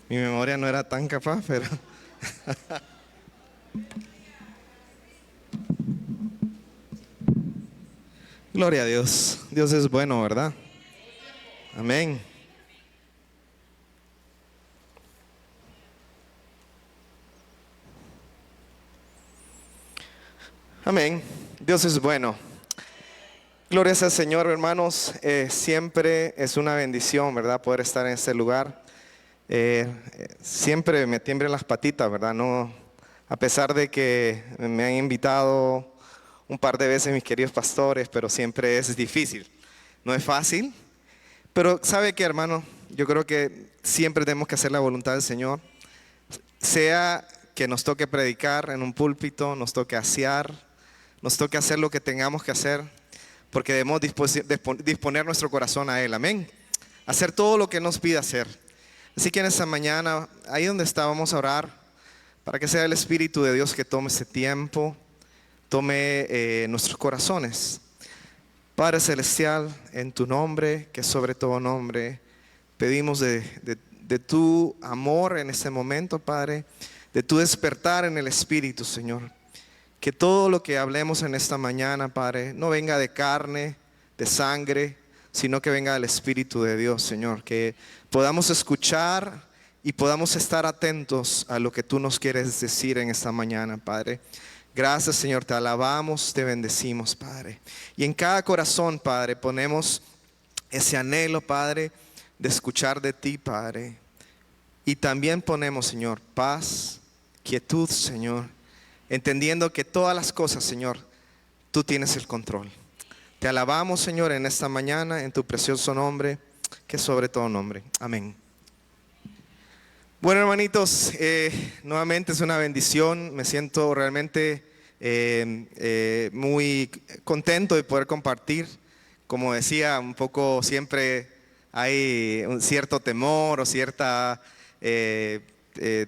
Mi memoria no era tan capaz, pero gloria a Dios. Dios es bueno, ¿verdad? Amén. Amén. Dios es bueno. Glorias al Señor, hermanos. Siempre es una bendición, ¿verdad? Poder estar en este lugar. Siempre me tiemblan las patitas, ¿verdad? No, a pesar de que me han invitado un par de veces mis queridos pastores, pero siempre es difícil. No es fácil, pero ¿sabe qué, hermano? Yo creo que siempre tenemos que hacer la voluntad del Señor. Sea que nos toque predicar en un púlpito, nos toque asear, nos toque hacer lo que tengamos que hacer, porque debemos disponer nuestro corazón a Él, amén. Hacer todo lo que nos pida hacer. Así que en esta mañana, ahí donde está, vamos a orar para que sea el Espíritu de Dios que tome este tiempo, tome nuestros corazones. Padre Celestial, en tu nombre, que sobre todo nombre, pedimos de tu amor en este momento, Padre, de tu despertar en el Espíritu, Señor. Que todo lo que hablemos en esta mañana, Padre, no venga de carne, de sangre, sino que venga del Espíritu de Dios, Señor. Que podamos escuchar y podamos estar atentos a lo que tú nos quieres decir en esta mañana, Padre. Gracias, Señor, te alabamos, te bendecimos, Padre. Y en cada corazón, Padre, ponemos ese anhelo, Padre, de escuchar de ti, Padre. Y también ponemos, Señor, paz, quietud, Señor, entendiendo que todas las cosas, Señor, tú tienes el control. Te alabamos, Señor, en esta mañana, en tu precioso nombre, que es sobre todo nombre. Amén. Bueno, hermanitos, nuevamente es una bendición. Me siento realmente muy contento de poder compartir. Como decía, un poco siempre hay un cierto temor o cierta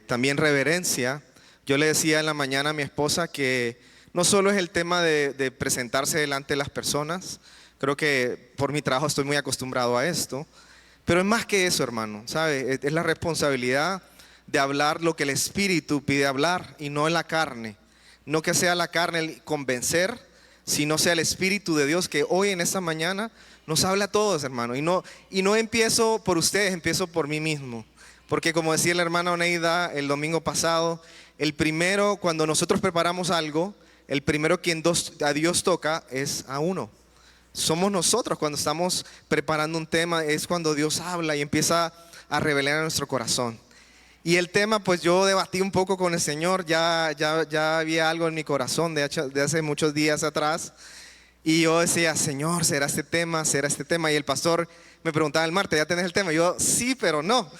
también reverencia. Yo le decía en la mañana a mi esposa que no solo es el tema de presentarse delante de las personas, creo que por mi trabajo estoy muy acostumbrado a esto, pero es más que eso, hermano, ¿sabe? Es la responsabilidad de hablar lo que el Espíritu pide hablar y no en la carne. No que sea la carne el convencer, sino sea el Espíritu de Dios que hoy en esta mañana nos habla a todos, hermano. Y no empiezo por ustedes, empiezo por mí mismo. Porque como decía la hermana Oneida el domingo pasado, el primero, cuando nosotros preparamos algo, el primero quien a Dios toca es a uno. Somos nosotros cuando estamos preparando un tema, es cuando Dios habla y empieza a revelar en nuestro corazón. Y el tema, pues yo debatí un poco con el Señor, ya había algo en mi corazón de hace muchos días atrás. Y yo decía, Señor, ¿será este tema? ¿Será este tema? Y el pastor me preguntaba el martes, ¿ya tenés el tema? Y yo, sí, pero no.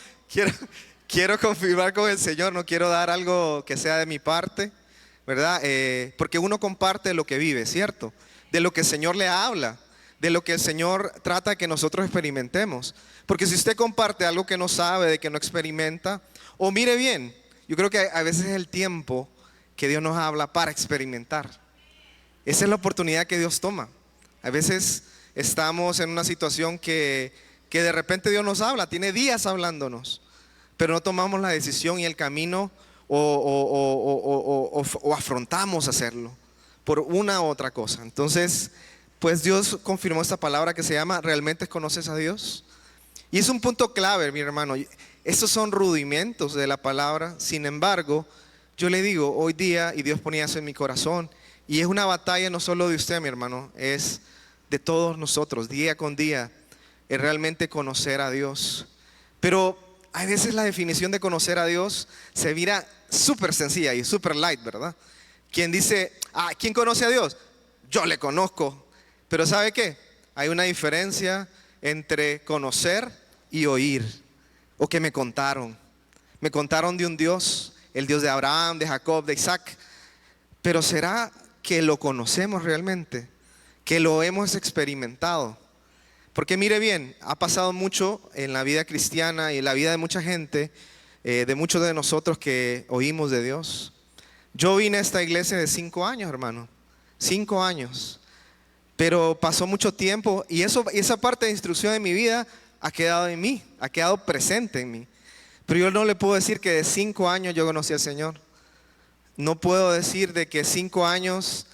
Quiero confirmar con el Señor, no quiero dar algo que sea de mi parte, ¿verdad? Porque uno comparte lo que vive, ¿cierto? De lo que el Señor le habla, de lo que el Señor trata de que nosotros experimentemos. Porque si usted comparte algo que no sabe, de que no experimenta, o mire bien, yo creo que a veces es el tiempo que Dios nos habla para experimentar. Esa es la oportunidad que Dios toma. A veces estamos en una situación que de repente Dios nos habla, tiene días hablándonos, pero no tomamos la decisión y el camino o afrontamos hacerlo por una u otra cosa. Entonces, pues Dios confirmó esta palabra que se llama ¿realmente conoces a Dios? Y es un punto clave, mi hermano. Estos son rudimentos de la palabra. Sin embargo, yo le digo hoy día, y Dios ponía eso en mi corazón, y es una batalla no solo de usted, mi hermano, es de todos nosotros, día con día, es realmente conocer a Dios. Pero a veces la definición de conocer a Dios se mira súper sencilla y súper light, ¿verdad? Quien dice, ¿quién conoce a Dios? Yo le conozco. Pero ¿sabe qué? Hay una diferencia entre conocer y oír. O que me contaron. Me contaron de un Dios, el Dios de Abraham, de Jacob, de Isaac. Pero ¿será que lo conocemos realmente? ¿Que lo hemos experimentado? Porque mire bien, ha pasado mucho en la vida cristiana y en la vida de mucha gente, de muchos de nosotros que oímos de Dios. Yo vine a esta iglesia de 5 años, hermano. 5 años. Pero pasó mucho tiempo y esa parte de instrucción de mi vida ha quedado en mí, ha quedado presente en mí. Pero yo no le puedo decir que de 5 años yo conocí al Señor. No puedo decir de que 5 años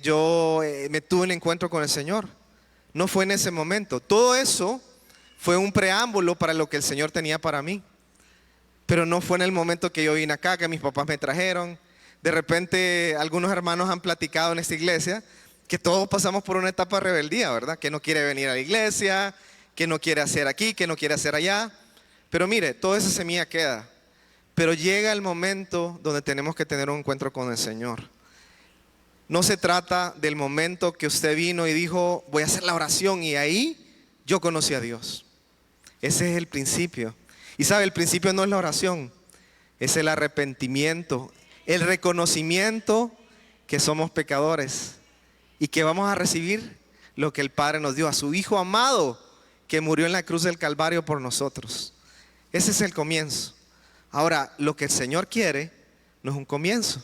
yo me tuve un encuentro con el Señor. No fue en ese momento. Todo eso fue un preámbulo para lo que el Señor tenía para mí. Pero no fue en el momento que yo vine acá, que mis papás me trajeron. De repente algunos hermanos han platicado en esta iglesia que todos pasamos por una etapa de rebeldía, ¿verdad? Que no quiere venir a la iglesia, que no quiere hacer aquí, que no quiere hacer allá. Pero mire, toda esa semilla queda. Pero llega el momento donde tenemos que tener un encuentro con el Señor. No se trata del momento que usted vino y dijo, voy a hacer la oración, y ahí yo conocí a Dios. Ese es el principio. Y sabe, el principio no es la oración, es el arrepentimiento, el reconocimiento que somos pecadores y que vamos a recibir lo que el Padre nos dio, a su Hijo amado que murió en la cruz del Calvario por nosotros. Ese es el comienzo. Ahora, lo que el Señor quiere no es un comienzo,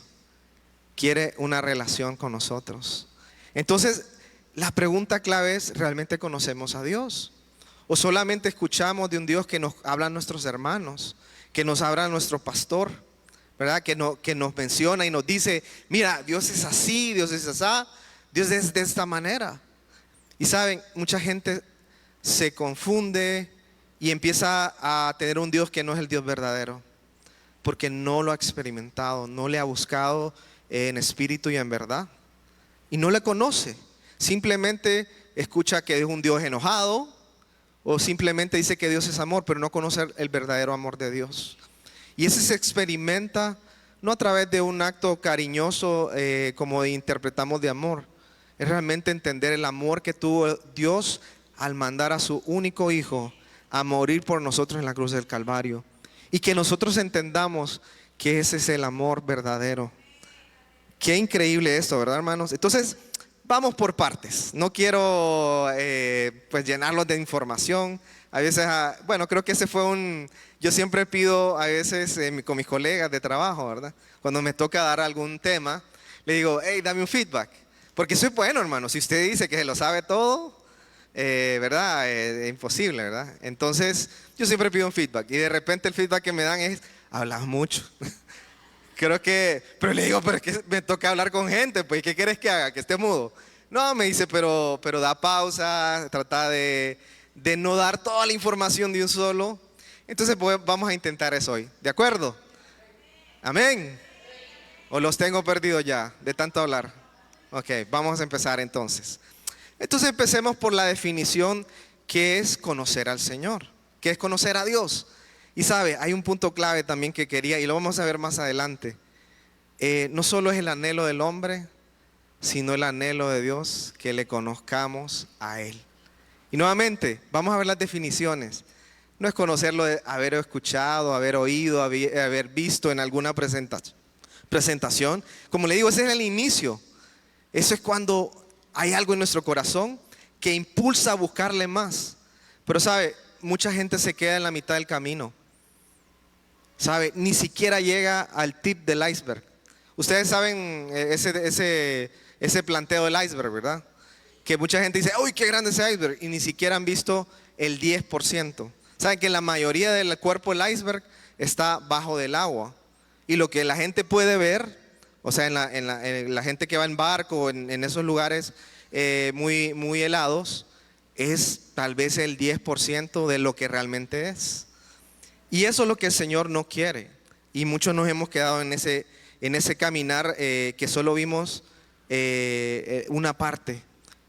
quiere una relación con nosotros. Entonces, la pregunta clave es, ¿realmente conocemos a Dios? ¿O solamente escuchamos de un Dios que nos hablan nuestros hermanos, que nos habla nuestro pastor, ¿verdad? Que nos menciona y nos dice, mira, Dios es así, Dios es así, Dios es de esta manera. Y saben, mucha gente se confunde y empieza a tener un Dios que no es el Dios verdadero, porque no lo ha experimentado, no le ha buscado en espíritu y en verdad, y no le conoce. Simplemente escucha que es un Dios enojado, o simplemente dice que Dios es amor, pero no conoce el verdadero amor de Dios. Y ese se experimenta no a través de un acto cariñoso como interpretamos de amor. Es realmente entender el amor que tuvo Dios al mandar a su único Hijo a morir por nosotros en la cruz del Calvario. Y que nosotros entendamos que ese es el amor verdadero. Qué increíble esto, ¿verdad, hermanos? Entonces, vamos por partes. No quiero pues llenarlos de información. A veces, bueno, creo que ese fue yo siempre pido a veces con mis colegas de trabajo, ¿verdad? Cuando me toca dar algún tema, le digo, hey, dame un feedback. Porque soy bueno, hermano. Si usted dice que se lo sabe todo, ¿verdad? Es imposible, ¿verdad? Entonces, yo siempre pido un feedback. Y de repente el feedback que me dan es, hablas mucho. Creo que, pero le digo, pero es que me toca hablar con gente, pues, ¿qué quieres que haga? ¿Que esté mudo? No, me dice, pero da pausa, trata de no dar toda la información de un solo. Entonces, pues, vamos a intentar eso hoy, ¿de acuerdo? Amén. ¿O los tengo perdidos ya, de tanto hablar? Ok, vamos a empezar entonces. Entonces, empecemos por la definición, que es conocer al Señor, que es conocer a Dios. Y sabe, hay un punto clave también que quería, y lo vamos a ver más adelante. No solo es el anhelo del hombre, sino el anhelo de Dios, que le conozcamos a Él. Y nuevamente, vamos a ver las definiciones. No es conocerlo de haber escuchado, haber oído, haber visto en alguna presentación. Como le digo, ese es el inicio. Eso es cuando hay algo en nuestro corazón que impulsa a buscarle más. Pero sabe, mucha gente se queda en la mitad del camino. ¿Sabe? Ni siquiera llega al tip del iceberg. Ustedes saben ese planteo del iceberg, ¿verdad? Que mucha gente dice, uy, qué grande ese iceberg, y ni siquiera han visto el 10%. Saben que la mayoría del cuerpo del iceberg está bajo del agua. Y lo que la gente puede ver, o sea, en la gente que va en barco, en esos lugares muy, muy helados, es tal vez el 10% de lo que realmente es. Y eso es lo que el Señor no quiere. Y muchos nos hemos quedado en ese caminar que solo vimos una parte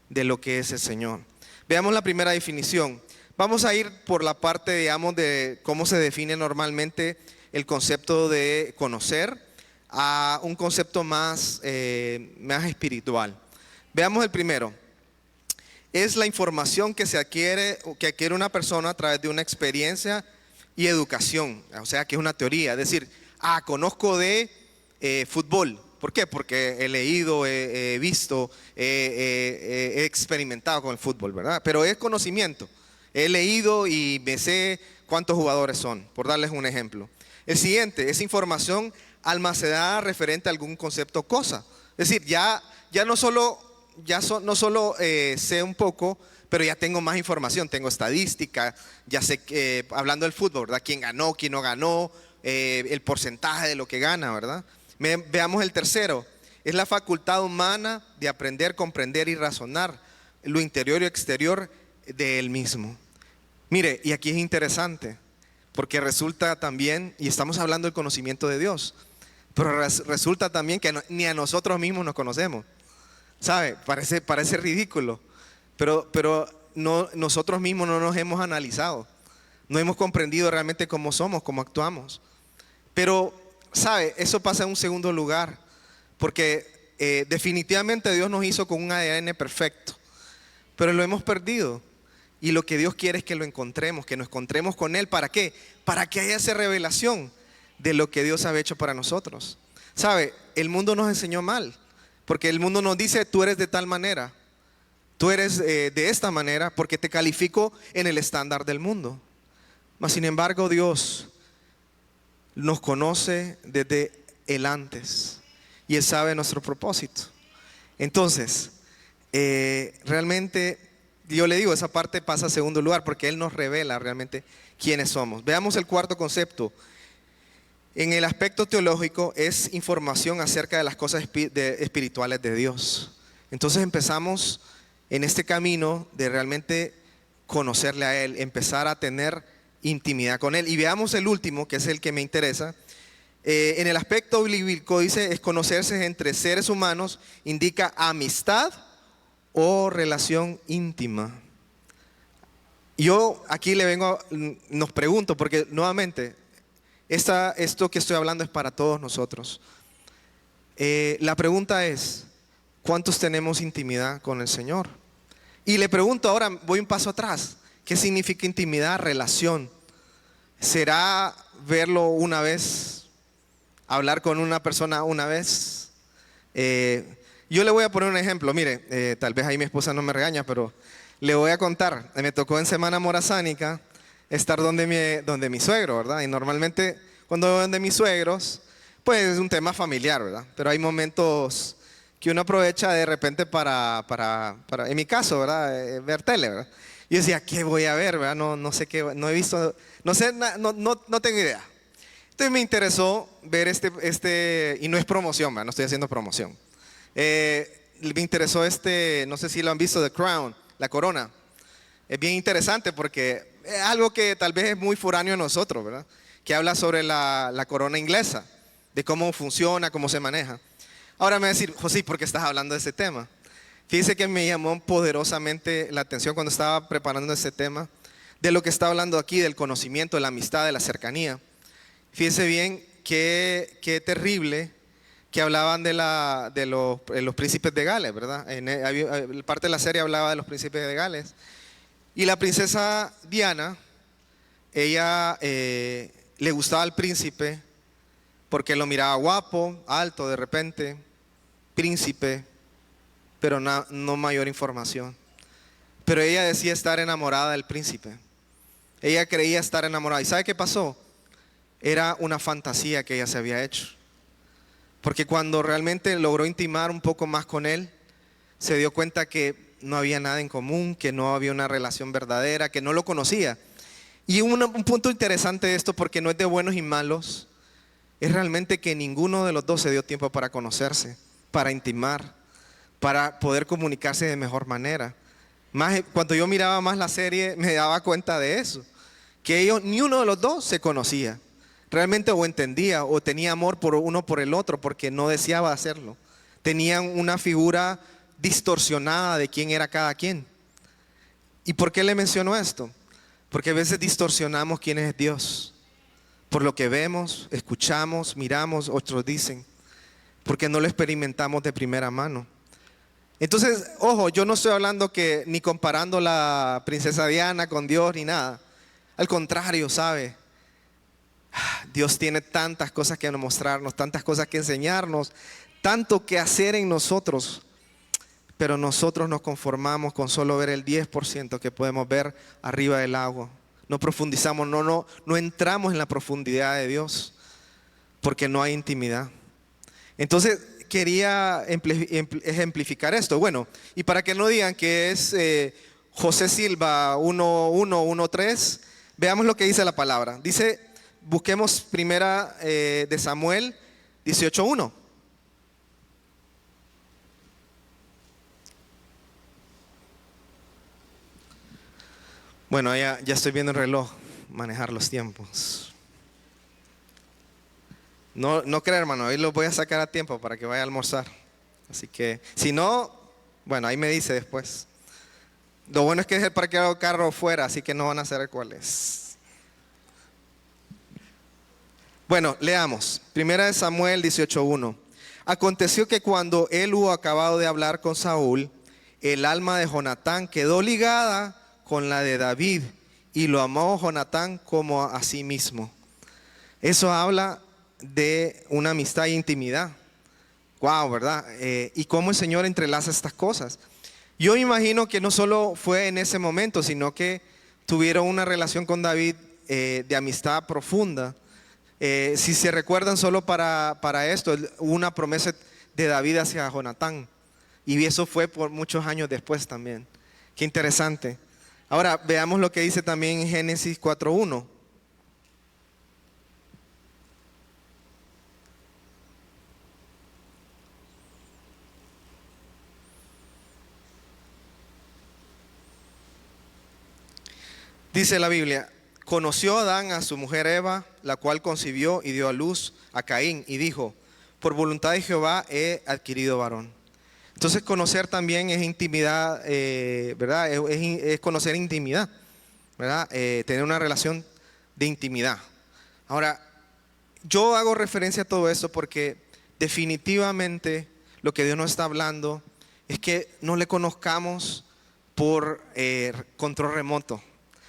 de lo que es el Señor. Veamos la primera definición. Vamos a ir por la parte, digamos, de cómo se define normalmente el concepto de conocer a un concepto más espiritual. Veamos el primero. Es la información que adquiere una persona a través de una experiencia y educación, o sea que es una teoría, es decir, conozco de fútbol. ¿Por qué? Porque he leído, he visto, he experimentado con el fútbol, ¿verdad? Pero es conocimiento, he leído y me sé cuántos jugadores son, por darles un ejemplo. El siguiente es información almacenada referente a algún concepto o cosa, es decir, ya no solo sé un poco, pero ya tengo más información, tengo estadística, ya sé que, hablando del fútbol, ¿verdad? Quién ganó, quién no ganó, el porcentaje de lo que gana, ¿verdad? Veamos el tercero, es la facultad humana de aprender, comprender y razonar lo interior y exterior de él mismo. Mire, y aquí es interesante, porque resulta también, y estamos hablando del conocimiento de Dios, pero resulta también que ni a nosotros mismos nos conocemos. ¿Sabe? Parece ridículo, pero no, nosotros mismos no nos hemos analizado, no hemos comprendido realmente cómo somos, cómo actuamos. Pero, ¿sabe? Eso pasa en un segundo lugar, porque definitivamente Dios nos hizo con un ADN perfecto, pero lo hemos perdido. Y lo que Dios quiere es que lo encontremos, que nos encontremos con Él. ¿Para qué? Para que haya esa revelación de lo que Dios ha hecho para nosotros. ¿Sabe? El mundo nos enseñó mal, porque el mundo nos dice, tú eres de tal manera, tú eres de esta manera, porque te califico en el estándar del mundo. Mas sin embargo, Dios nos conoce desde el antes y Él sabe nuestro propósito. Entonces, realmente yo le digo, esa parte pasa a segundo lugar porque Él nos revela realmente quiénes somos. Veamos el cuarto concepto. En el aspecto teológico es información acerca de las cosas espirituales de Dios. Entonces empezamos en este camino de realmente conocerle a Él, empezar a tener intimidad con Él. Y veamos el último, que es el que me interesa. En el aspecto bíblico dice, es conocerse entre seres humanos, indica amistad o relación íntima. Yo aquí nos pregunto, porque nuevamente, esto que estoy hablando es para todos nosotros. La pregunta es, ¿cuántos tenemos intimidad con el Señor? Y le pregunto ahora, voy un paso atrás, ¿qué significa intimidad, relación? ¿Será verlo una vez, hablar con una persona una vez? Yo le voy a poner un ejemplo, mire, tal vez ahí mi esposa no me regaña, pero le voy a contar. Me tocó en Semana Morazánica estar donde mi suegro, ¿verdad? Y normalmente cuando voy donde mis suegros, pues es un tema familiar, ¿verdad? Pero hay momentos que uno aprovecha de repente para en mi caso, ¿verdad? Ver tele, ¿verdad? Y yo decía, ¿qué voy a ver, verdad? No sé qué, no he visto, no sé, no tengo idea. Entonces me interesó ver y no es promoción, ¿verdad? No estoy haciendo promoción. Me interesó no sé si lo han visto, The Crown, La Corona. Es bien interesante porque es algo que tal vez es muy foráneo a nosotros, ¿verdad? Que habla sobre la corona inglesa, de cómo funciona, cómo se maneja. Ahora me va a decir, José, ¿por qué estás hablando de ese tema? Fíjese que me llamó poderosamente la atención cuando estaba preparando ese tema, de lo que está hablando aquí, del conocimiento, de la amistad, de la cercanía. Fíjese bien qué terrible que hablaban de los príncipes de Gales, ¿verdad? Parte de la serie hablaba de los príncipes de Gales. Y la princesa Diana, ella le gustaba al príncipe porque lo miraba guapo, alto de repente, príncipe, pero no mayor información. Pero ella decía estar enamorada del príncipe. Ella creía estar enamorada. ¿Y sabe qué pasó? Era una fantasía que ella se había hecho. Porque cuando realmente logró intimar un poco más con él, se dio cuenta que no había nada en común, que no había una relación verdadera, que no lo conocía. Y un punto interesante de esto, porque no es de buenos y malos, es realmente que ninguno de los dos se dio tiempo para conocerse, para intimar, para poder comunicarse de mejor manera. Cuando yo miraba más la serie, me daba cuenta de eso, que ni uno de los dos se conocía. Realmente o entendía o tenía amor por uno por el otro porque no deseaba hacerlo. Tenían una figura distorsionada de quién era cada quien. ¿Y por qué le menciono esto? Porque a veces distorsionamos quién es Dios. Por lo que vemos, escuchamos, miramos, otros dicen. Porque no lo experimentamos de primera mano. Entonces, ojo, yo no estoy hablando ni comparando la princesa Diana con Dios ni nada. Al contrario, ¿sabe? Dios tiene tantas cosas que mostrarnos, tantas cosas que enseñarnos, tanto que hacer en nosotros, pero nosotros nos conformamos con solo ver el 10% que podemos ver arriba del agua. No profundizamos, no entramos en la profundidad de Dios, porque no hay intimidad. Entonces quería ejemplificar esto. Bueno, y para que no digan que es José Silva 1:1, 1:3. Veamos lo que dice la palabra. Dice, busquemos primera de Samuel 18:1. Bueno, ya estoy viendo el reloj, manejar los tiempos. No creo, hermano, hoy lo voy a sacar a tiempo para que vaya a almorzar. Así que, si no, bueno, ahí me dice después. Lo bueno es que es el parqueado carro fuera, así que no van a saber cuál es. Bueno, leamos. Primera de Samuel 18:1. Aconteció que cuando él hubo acabado de hablar con Saúl, el alma de Jonatán quedó ligada con la de David, y lo amó Jonatán como a sí mismo. Eso habla de una amistad e intimidad. Wow, ¿verdad? Y cómo el Señor entrelaza estas cosas. Yo imagino que no solo fue en ese momento, sino que tuvieron una relación con David de amistad profunda. Si se recuerdan, solo para esto, hubo una promesa de David hacia Jonatán. Y eso fue por muchos años después también. Qué interesante. Ahora veamos lo que dice también en Génesis 4:1. Dice la Biblia, conoció Adán a su mujer Eva, la cual concibió y dio a luz a Caín, y dijo, por voluntad de Jehová he adquirido varón. Entonces conocer también es intimidad, ¿verdad? Es conocer intimidad, ¿verdad? Tener una relación de intimidad. Ahora, yo hago referencia a todo esto porque definitivamente lo que Dios nos está hablando es que no le conozcamos por control remoto.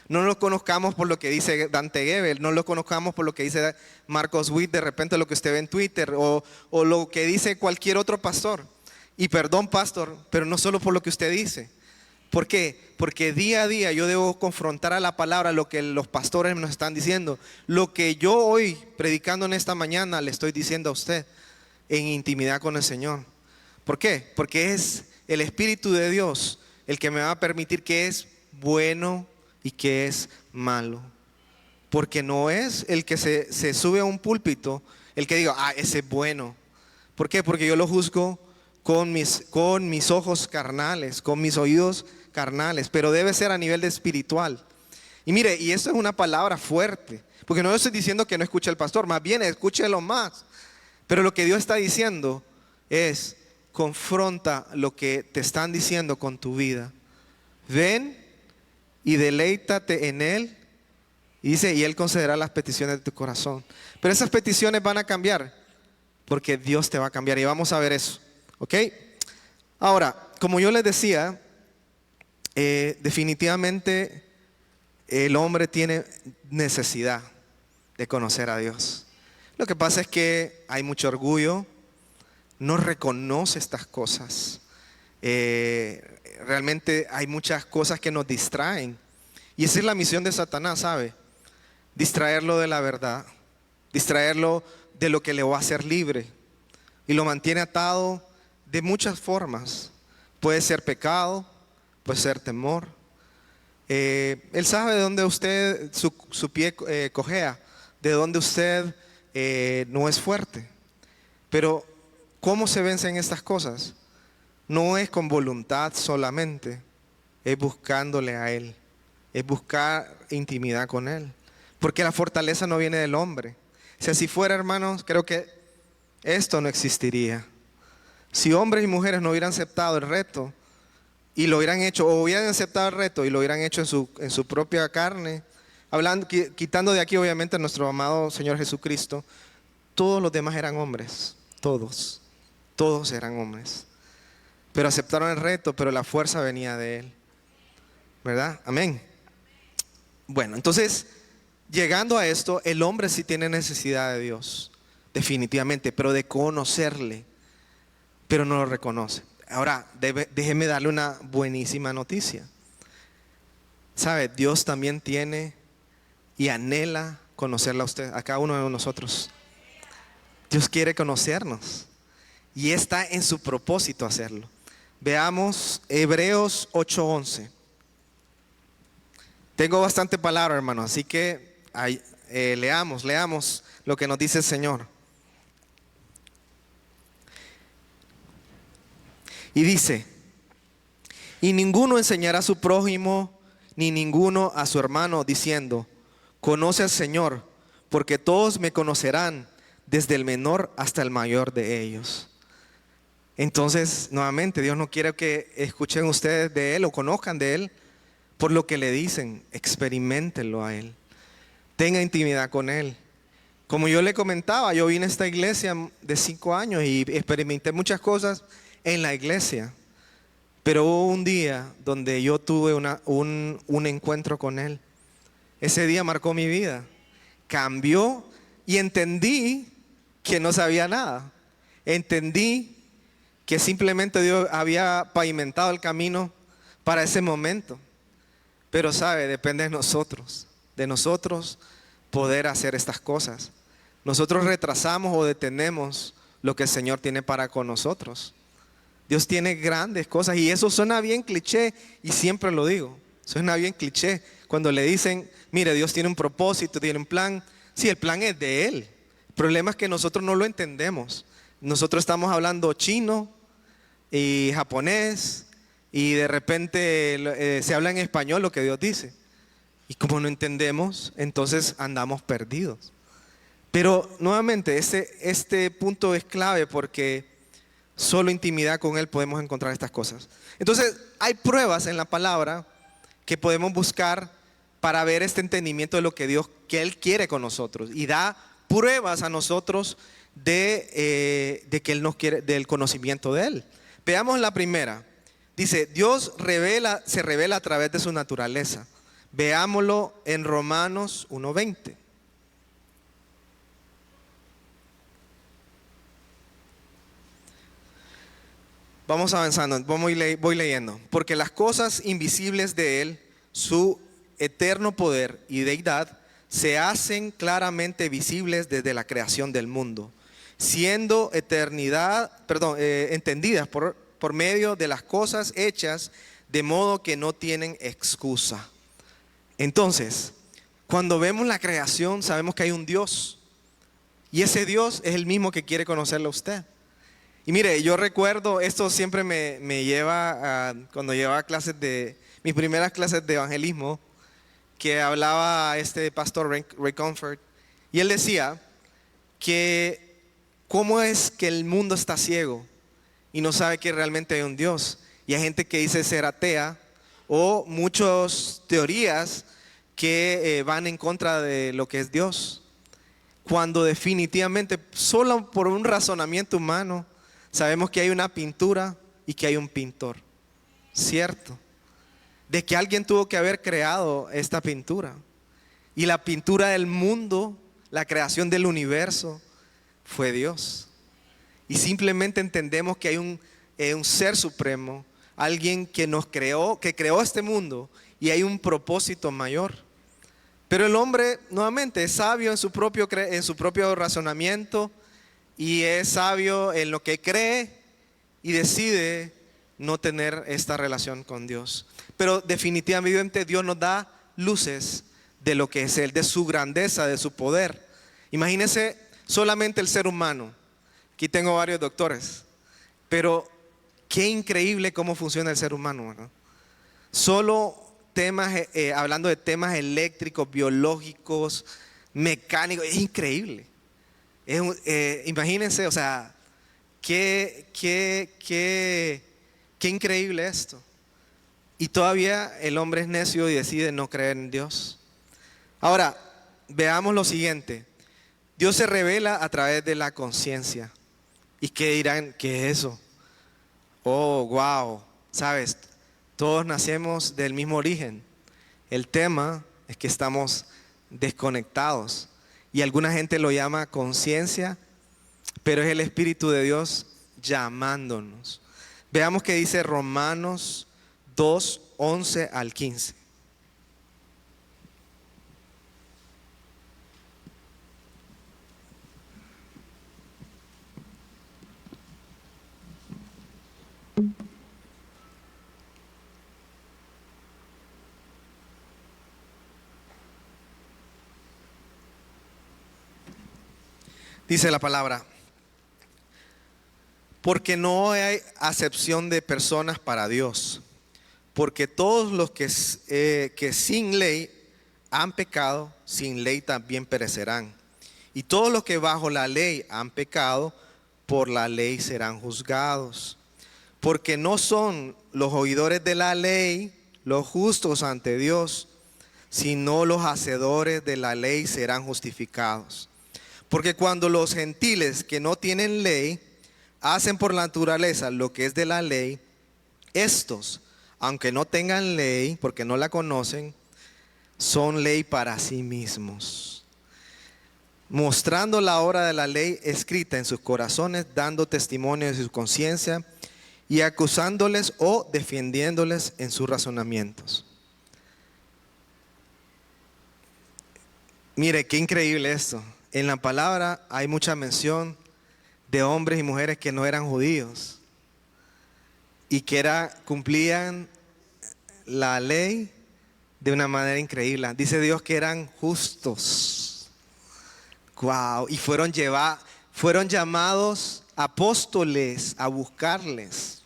No lo conozcamos por lo que dice Dante Gebel, no lo conozcamos por lo que dice Marcos Witt, de repente lo que usted ve en Twitter, o lo que dice cualquier otro pastor. Y perdón, pastor, pero no solo por lo que usted dice. ¿Por qué? Porque día a día yo debo confrontar a la palabra lo que los pastores nos están diciendo. Lo que yo hoy, predicando en esta mañana, le estoy diciendo a usted en intimidad con el Señor. ¿Por qué? Porque es el Espíritu de Dios el que me va a permitir que es bueno y que es malo. Porque no es el que se sube a un púlpito el que diga, ese es bueno. ¿Por qué? Porque yo lo juzgo con mis ojos carnales, con mis oídos carnales, pero debe ser a nivel de espiritual. Y mire, y esto es una palabra fuerte, porque no estoy diciendo que no escuche el pastor, más bien escúchelo más. Pero lo que Dios está diciendo es, confronta lo que te están diciendo con tu vida. Ven y deleítate en Él. Y dice, y Él concederá las peticiones de tu corazón. Pero esas peticiones van a cambiar, porque Dios te va a cambiar, y vamos a ver eso. ¿Ok? Ahora, como yo les decía, definitivamente el hombre tiene necesidad de conocer a Dios. Lo que pasa es que hay mucho orgullo, no reconoce estas cosas. Realmente hay muchas cosas que nos distraen. Y esa es la misión de Satanás, ¿sabe? Distraerlo de la verdad, distraerlo de lo que le va a hacer libre. Y lo mantiene atado de muchas formas. Puede ser pecado, puede ser temor. Él sabe de dónde usted, su pie cojea, de dónde usted no es fuerte. Pero ¿cómo se vencen estas cosas? No es con voluntad solamente, es buscándole a Él, es buscar intimidad con Él. Porque la fortaleza no viene del hombre. Si así fuera, hermanos, creo que esto no existiría. Si hombres y mujeres no hubieran aceptado el reto y lo hubieran hecho, o hubieran aceptado el reto y lo hubieran hecho en su propia carne, quitando de aquí obviamente a nuestro amado Señor Jesucristo, todos los demás eran hombres, todos eran hombres. Pero aceptaron el reto, pero la fuerza venía de Él. ¿Verdad? Amén. Bueno, entonces, llegando a esto, el hombre sí tiene necesidad de Dios, definitivamente, pero de conocerle, pero no lo reconoce. Ahora, déjeme darle una buenísima noticia. ¿Sabe? Dios también tiene y anhela conocerla a usted, a cada uno de nosotros. Dios quiere conocernos y está en su propósito hacerlo. Veamos Hebreos 8:11. Tengo bastante palabra, hermano, así que leamos lo que nos dice el Señor. Y dice, y ninguno enseñará a su prójimo, ni ninguno a su hermano, diciendo, conoce al Señor, porque todos me conocerán, desde el menor hasta el mayor de ellos. Entonces, nuevamente, Dios no quiere que escuchen ustedes de Él o conozcan de Él por lo que le dicen. Experimentenlo a Él. Tenga intimidad con Él. Como yo le comentaba, yo vine a esta iglesia de 5 años y experimenté muchas cosas en la iglesia. Pero hubo un día donde yo tuve un encuentro con Él. Ese día marcó mi vida. Cambió y entendí que no sabía nada. Entendí que simplemente Dios había pavimentado el camino para ese momento. Pero sabe, depende de nosotros poder hacer estas cosas. Nosotros retrasamos o detenemos lo que el Señor tiene para con nosotros. Dios tiene grandes cosas y eso suena bien cliché y siempre lo digo. Suena bien cliché cuando le dicen, mire, Dios tiene un propósito, tiene un plan. Sí, el plan es de Él. El problema es que nosotros no lo entendemos. Nosotros estamos hablando chino y japonés y de repente se habla en español lo que Dios dice. Y como no entendemos, entonces andamos perdidos. Pero nuevamente, este punto es clave porque solo intimidad con Él podemos encontrar estas cosas. Entonces, hay pruebas en la palabra que podemos buscar para ver este entendimiento de lo que que Él quiere con nosotros. Y da pruebas a nosotros de que Él nos quiere, del conocimiento de Él. Veamos la primera. Dice, Dios se revela a través de su naturaleza. Veámoslo en Romanos 1:20. Vamos avanzando, voy leyendo. Porque las cosas invisibles de Él, su eterno poder y deidad, se hacen claramente visibles desde la creación del mundo, siendo entendidas por medio de las cosas hechas, de modo que no tienen excusa. Entonces, cuando vemos la creación, sabemos que hay un Dios. Y ese Dios es el mismo que quiere conocerle a usted. Y mire, yo recuerdo, esto siempre me lleva a cuando llevaba mis primeras clases de evangelismo, que hablaba este pastor Ray Comfort, y él decía que cómo es que el mundo está ciego y no sabe que realmente hay un Dios. Y hay gente que dice ser atea o muchas teorías que van en contra de lo que es Dios. Cuando definitivamente, solo por un razonamiento humano, sabemos que hay una pintura y que hay un pintor. ¿Cierto? De que alguien tuvo que haber creado esta pintura. Y la pintura del mundo, la creación del universo, fue Dios. Y simplemente entendemos que hay un ser supremo, alguien que nos creó, que creó este mundo, y hay un propósito mayor. Pero el hombre, nuevamente, es sabio en su propio razonamiento y es sabio en lo que cree y decide no tener esta relación con Dios. Pero definitivamente Dios nos da luces de lo que es Él, de su grandeza, de su poder. Imagínense solamente el ser humano. Aquí tengo varios doctores, pero qué increíble cómo funciona el ser humano, ¿no? Solo hablando de temas eléctricos, biológicos, mecánicos, es increíble. Imagínense, o sea, qué increíble esto. Y todavía el hombre es necio y decide no creer en Dios. Ahora, veamos lo siguiente. Dios se revela a través de la conciencia. ¿Y qué dirán? ¿Qué es eso? Oh, wow, ¿sabes? Todos nacemos del mismo origen. El tema es que estamos desconectados. Y alguna gente lo llama conciencia, pero es el Espíritu de Dios llamándonos. Veamos qué dice Romanos 2:11 al 15. Dice la palabra, porque no hay acepción de personas para Dios, porque todos los que sin ley han pecado, sin ley también perecerán. Y todos los que bajo la ley han pecado, por la ley serán juzgados. Porque no son los oidores de la ley los justos ante Dios, sino los hacedores de la ley serán justificados. Porque cuando los gentiles que no tienen ley hacen por naturaleza lo que es de la ley, estos, aunque no tengan ley, porque no la conocen, son ley para sí mismos, mostrando la obra de la ley escrita en sus corazones, dando testimonio de su conciencia y acusándoles o defendiéndoles en sus razonamientos. Mire, qué increíble esto. En la palabra hay mucha mención de hombres y mujeres que no eran judíos y que cumplían la ley de una manera increíble. Dice Dios que eran justos. Wow. Y fueron llamados apóstoles a buscarles.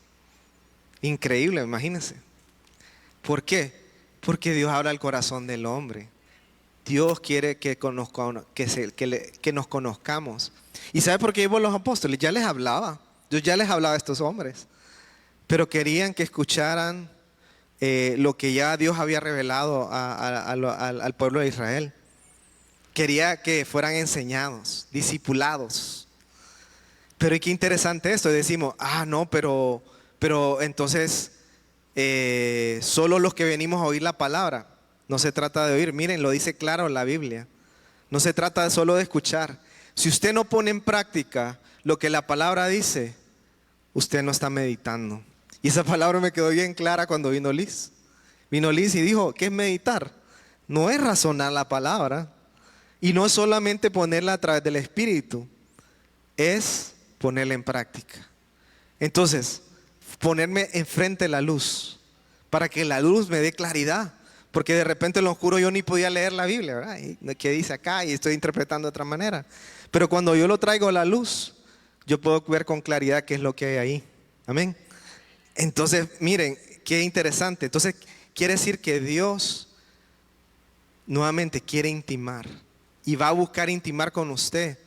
Increíble, imagínense. ¿Por qué? Porque Dios habla al corazón del hombre. Dios quiere que nos conozcamos. ¿Y sabe por qué iban los apóstoles? Ya les hablaba. Dios ya les hablaba a estos hombres. Pero querían que escucharan lo que ya Dios había revelado al pueblo de Israel. Quería que fueran enseñados, discipulados. Pero y qué interesante esto. Decimos, no, pero entonces solo los que venimos a oír la palabra. No se trata de oír, miren, lo dice claro la Biblia. No se trata solo de escuchar. Si usted no pone en práctica lo que la palabra dice, usted no está meditando. Y esa palabra me quedó bien clara cuando vino Liz. Vino Liz y dijo, ¿qué es meditar? No es razonar la palabra. Y no es solamente ponerla a través del Espíritu. Es ponerla en práctica. Entonces, ponerme enfrente de la luz. Para que la luz me dé claridad. Porque de repente en lo oscuro yo ni podía leer la Biblia, ¿verdad? ¿Qué dice acá? Y estoy interpretando de otra manera. Pero cuando yo lo traigo a la luz, yo puedo ver con claridad qué es lo que hay ahí. Amén. Entonces, miren, qué interesante. Entonces, quiere decir que Dios nuevamente quiere intimar. Y va a buscar intimar con usted.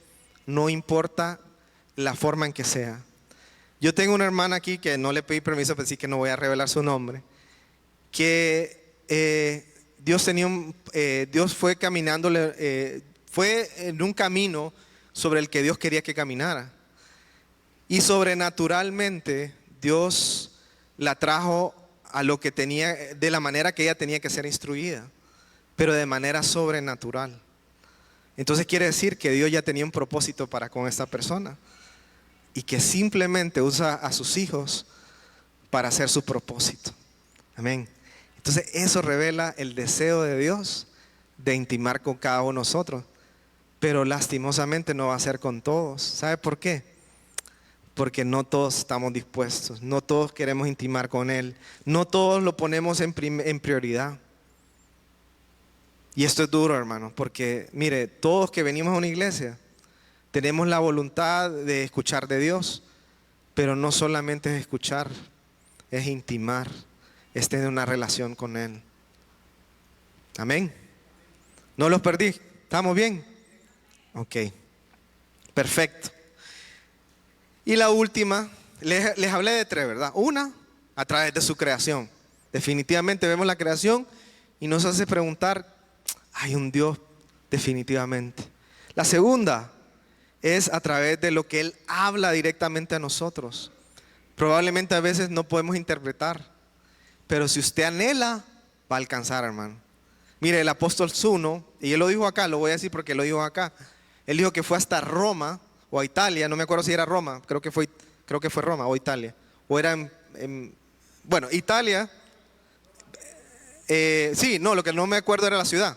No importa la forma en que sea. Yo tengo una hermana aquí que no le pedí permiso, pero sí que no voy a revelar su nombre. Que Dios fue caminándole, fue en un camino sobre el que Dios quería que caminara. Y sobrenaturalmente Dios la trajo a lo que tenía, de la manera que ella tenía que ser instruida, pero de manera sobrenatural. Entonces quiere decir que Dios ya tenía un propósito para con esta persona y que simplemente usa a sus hijos para hacer su propósito. Amén. Entonces eso revela el deseo de Dios de intimar con cada uno de nosotros. Pero lastimosamente no va a ser con todos. ¿Sabe por qué? Porque no todos estamos dispuestos. No todos queremos intimar con Él. No todos lo ponemos en prioridad. Y esto es duro, hermano. Porque mire, todos que venimos a una iglesia tenemos la voluntad de escuchar de Dios. Pero no solamente es escuchar, es intimar. Es tener una relación con Él. Amén. No los perdí. ¿Estamos bien? Ok. Perfecto. Y la última, les hablé de tres, ¿verdad? Una, a través de su creación. Definitivamente vemos la creación y nos hace preguntar, ¿hay un Dios? Definitivamente. La segunda es a través de lo que Él habla directamente a nosotros. Probablemente a veces no podemos interpretar. Pero si usted anhela, va a alcanzar, hermano. Mire, el apóstol Zuno, y él lo dijo acá, lo voy a decir porque lo dijo acá. Él dijo que fue hasta Roma o a Italia, no me acuerdo si era Roma, creo que fue Roma o Italia. O era bueno, Italia. Sí, no, lo que no me acuerdo era la ciudad.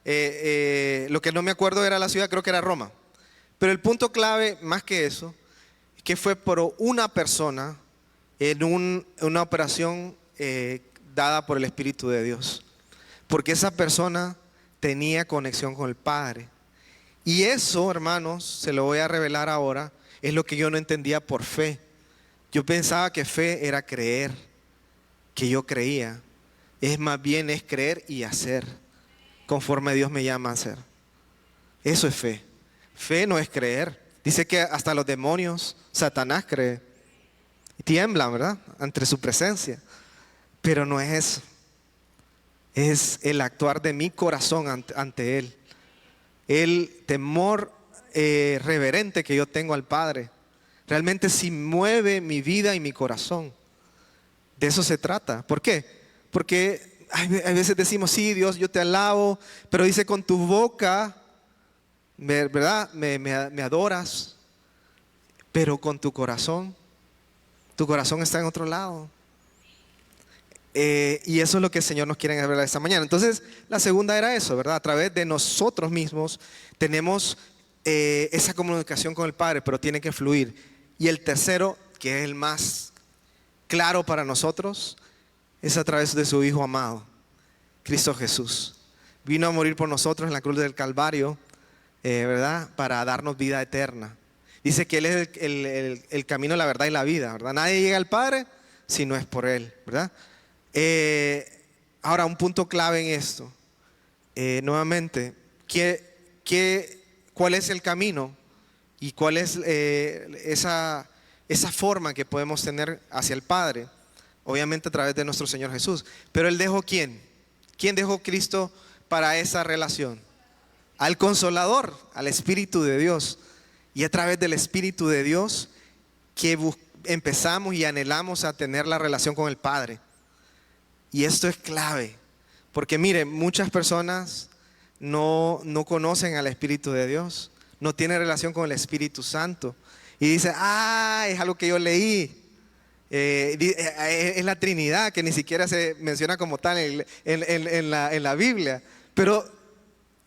Lo que no me acuerdo era la ciudad, creo que era Roma. Pero el punto clave, más que eso, es que fue por una persona en una operación dada por el Espíritu de Dios, porque esa persona tenía conexión con el Padre Y eso, hermanos, se lo voy a revelar ahora, es lo que yo no entendía por fe. Yo pensaba que fe era creer, que yo creía. Es más bien es creer y hacer, conforme Dios me llama a hacer. Eso es fe. Fe no es creer. Dice que hasta los demonios, Satanás cree. Tiemblan, ¿verdad? Ante su presencia. Pero no es eso. Es el actuar de mi corazón ante Él. El temor reverente que yo tengo al Padre. Realmente si mueve mi vida y mi corazón. De eso se trata. ¿Por qué? Porque hay veces decimos, sí, Dios, yo te alabo, pero dice con tu boca, ¿verdad? Me adoras, pero con tu corazón está en otro lado. Y eso es lo que el Señor nos quiere revelar esta mañana. Entonces, la segunda era eso, ¿verdad? A través de nosotros mismos tenemos esa comunicación con el Padre, pero tiene que fluir. Y el tercero, que es el más claro para nosotros, es a través de su Hijo amado, Cristo Jesús. Vino a morir por nosotros en la cruz del Calvario, ¿verdad? Para darnos vida eterna. Dice que Él es el camino, la verdad y la vida, ¿verdad? Nadie llega al Padre si no es por Él, ¿verdad? Ahora, un punto clave en esto. Nuevamente, ¿cuál es el camino? ¿Y cuál es esa forma que podemos tener hacia el Padre? Obviamente a través de nuestro Señor Jesús. Pero Él dejó ¿quién? ¿Quién dejó Cristo para esa relación? Al Consolador, al Espíritu de Dios. Y a través del Espíritu de Dios que empezamos y anhelamos a tener la relación con el Padre. Y esto es clave. Porque mire, muchas personas no conocen al Espíritu de Dios. No tienen relación con el Espíritu Santo. Y dicen, es algo que yo leí. Es la Trinidad, que ni siquiera se menciona como tal en la Biblia. Pero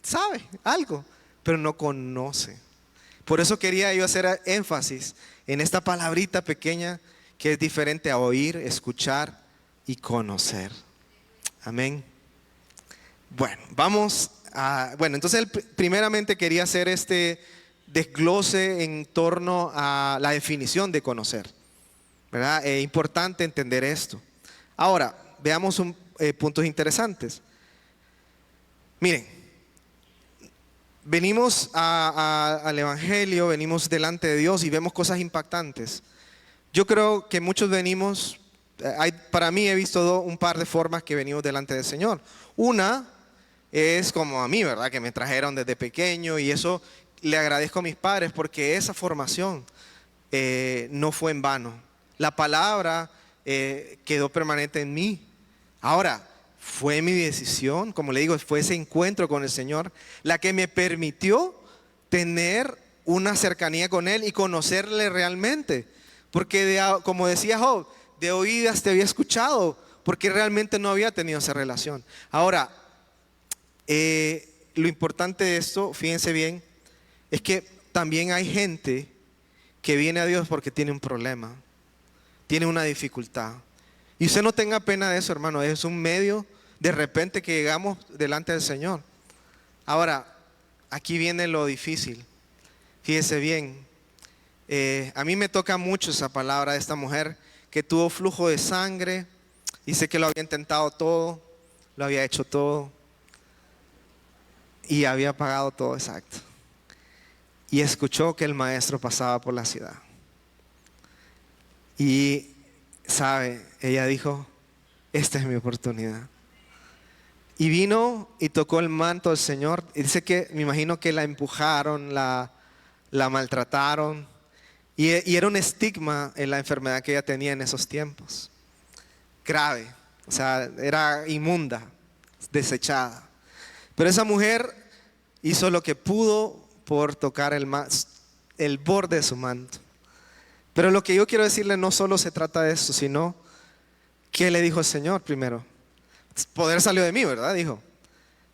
sabe algo, pero no conoce. Por eso quería yo hacer énfasis en esta palabrita pequeña que es diferente a oír, escuchar y conocer. Amén. Bueno, entonces primeramente quería hacer este desglose en torno a la definición de conocer, ¿verdad? Es importante entender esto. Ahora, veamos puntos interesantes. Miren, venimos al Evangelio, venimos delante de Dios y vemos cosas impactantes. Yo creo que muchos venimos, para mí he visto un par de formas que venimos delante del Señor. Una es como a mí, ¿verdad? Que me trajeron desde pequeño y eso le agradezco a mis padres porque esa formación no fue en vano. La palabra quedó permanente en mí. Ahora, fue mi decisión, como le digo, fue ese encuentro con el Señor la que me permitió tener una cercanía con Él y conocerle realmente. Porque como decía Job, de oídas te había escuchado, porque realmente no había tenido esa relación. Ahora, lo importante de esto, fíjense bien, es que también hay gente que viene a Dios porque tiene un problema, tiene una dificultad. Y usted no tenga pena de eso, hermano, es un medio de repente que llegamos delante del Señor. Ahora, aquí viene lo difícil. Fíjese bien, a mí me toca mucho esa palabra de esta mujer que tuvo flujo de sangre, dice que lo había intentado todo, lo había hecho todo y había pagado todo exacto. Y escuchó que el maestro pasaba por la ciudad. Y, ¿sabe? Ella dijo, esta es mi oportunidad. Y vino y tocó el manto del Señor. Y dice que, me imagino que la empujaron, la maltrataron. Y era un estigma en la enfermedad que ella tenía en esos tiempos. Grave. O sea, era inmunda, desechada. Pero esa mujer hizo lo que pudo por tocar el borde de su manto. Pero lo que yo quiero decirle no solo se trata de eso, sino ¿qué le dijo el Señor primero? Poder salió de mí, ¿verdad? Dijo.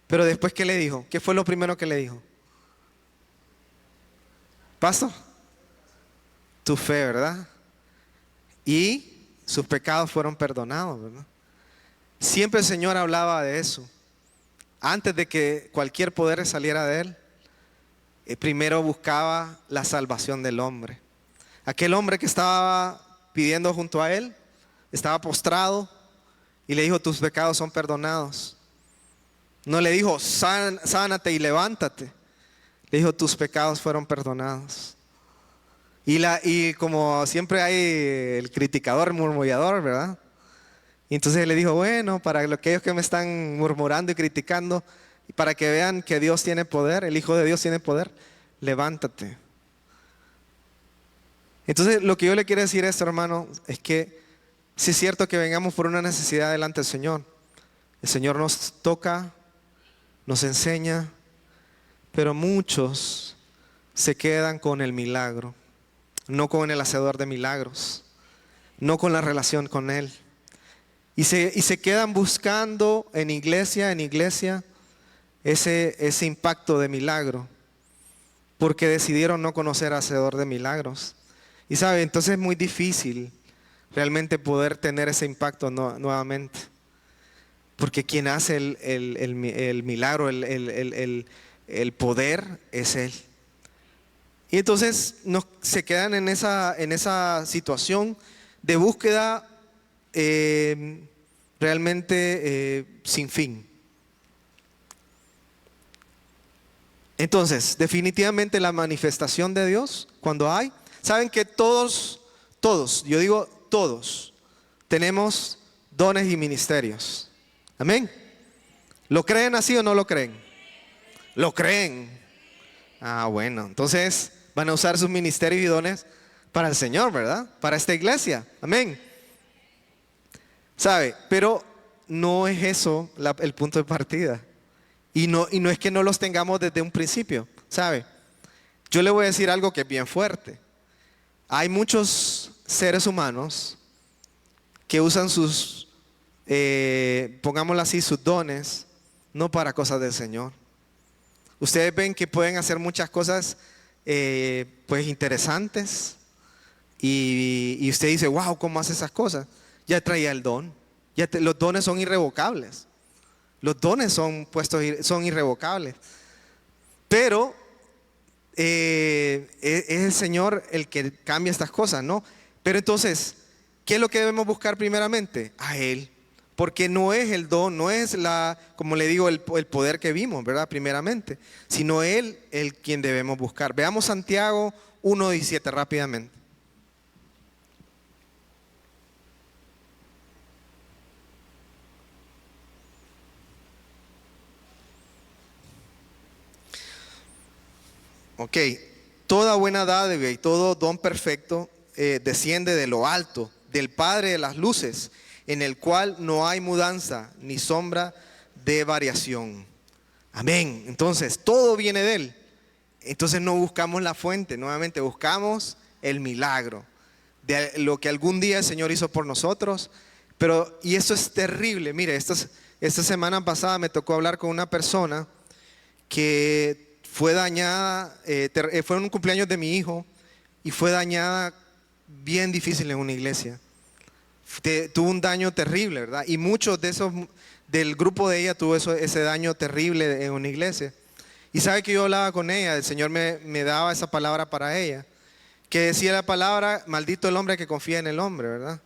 Pero después, ¿qué le dijo? ¿Qué fue lo primero que le dijo? Pastor, tu fe, ¿verdad? Y sus pecados fueron perdonados, ¿verdad? Siempre el Señor hablaba de eso. Antes de que cualquier poder saliera de Él, primero buscaba la salvación del hombre. Aquel hombre que estaba pidiendo junto a él, estaba postrado y le dijo, tus pecados son perdonados. No le dijo, sánate y levántate. Le dijo, tus pecados fueron perdonados. Y como siempre hay el criticador, murmurador, ¿verdad? Y entonces le dijo, bueno, para aquellos que me están murmurando y criticando, y para que vean que Dios tiene poder, el Hijo de Dios tiene poder, levántate. Entonces lo que yo le quiero decir a esto, hermano, es que sí es cierto que vengamos por una necesidad delante del Señor. El Señor nos toca, nos enseña, pero muchos se quedan con el milagro, no con el hacedor de milagros, no con la relación con Él. Y se quedan buscando en iglesia ese impacto de milagro, porque decidieron no conocer al hacedor de milagros. Y sabe, entonces es muy difícil realmente poder tener ese impacto nuevamente. Porque quien hace el milagro, el poder es Él. Y entonces se quedan en esa situación de búsqueda realmente sin fin. Entonces, definitivamente la manifestación de Dios, cuando hay, saben que todos, yo digo todos, tenemos dones y ministerios. Amén. ¿Lo creen así o no lo creen? ¿Lo creen? Ah, bueno, entonces van a usar sus ministerios y dones para el Señor, ¿verdad? Para esta iglesia. Amén. ¿Sabe? Pero no es eso el punto de partida. Y no es que no los tengamos desde un principio, ¿sabe? Yo le voy a decir algo que es bien fuerte. Hay muchos seres humanos que usan pongámoslo así, sus dones, no para cosas del Señor. Ustedes ven que pueden hacer muchas cosas pues interesantes y usted dice, wow, ¿cómo hace esas cosas? Ya traía el don. Los dones son irrevocables. Los dones son irrevocables. Pero es el Señor el que cambia estas cosas, ¿no? Pero entonces, ¿qué es lo que debemos buscar primeramente? A Él. Porque no es el don, no es como le digo, el poder que vimos, ¿verdad? Primeramente. Sino Él el quien debemos buscar. Veamos Santiago 1:17 rápidamente. Ok, toda buena dádiva y todo don perfecto desciende de lo alto, del Padre de las luces, en el cual no hay mudanza ni sombra de variación. Amén. Entonces, todo viene de Él. Entonces no buscamos la fuente, nuevamente buscamos el milagro de lo que algún día el Señor hizo por nosotros. Y eso es terrible. Mire, esta semana pasada me tocó hablar con una persona que fue dañada, fue en un cumpleaños de mi hijo y fue dañada bien difícil en una iglesia. Tuvo un daño terrible, ¿verdad? Y muchos del grupo de ella tuvo ese daño terrible en una iglesia. Y sabe que yo hablaba con ella, el Señor me daba esa palabra para ella, que decía la palabra, maldito el hombre que confía en el hombre, ¿verdad?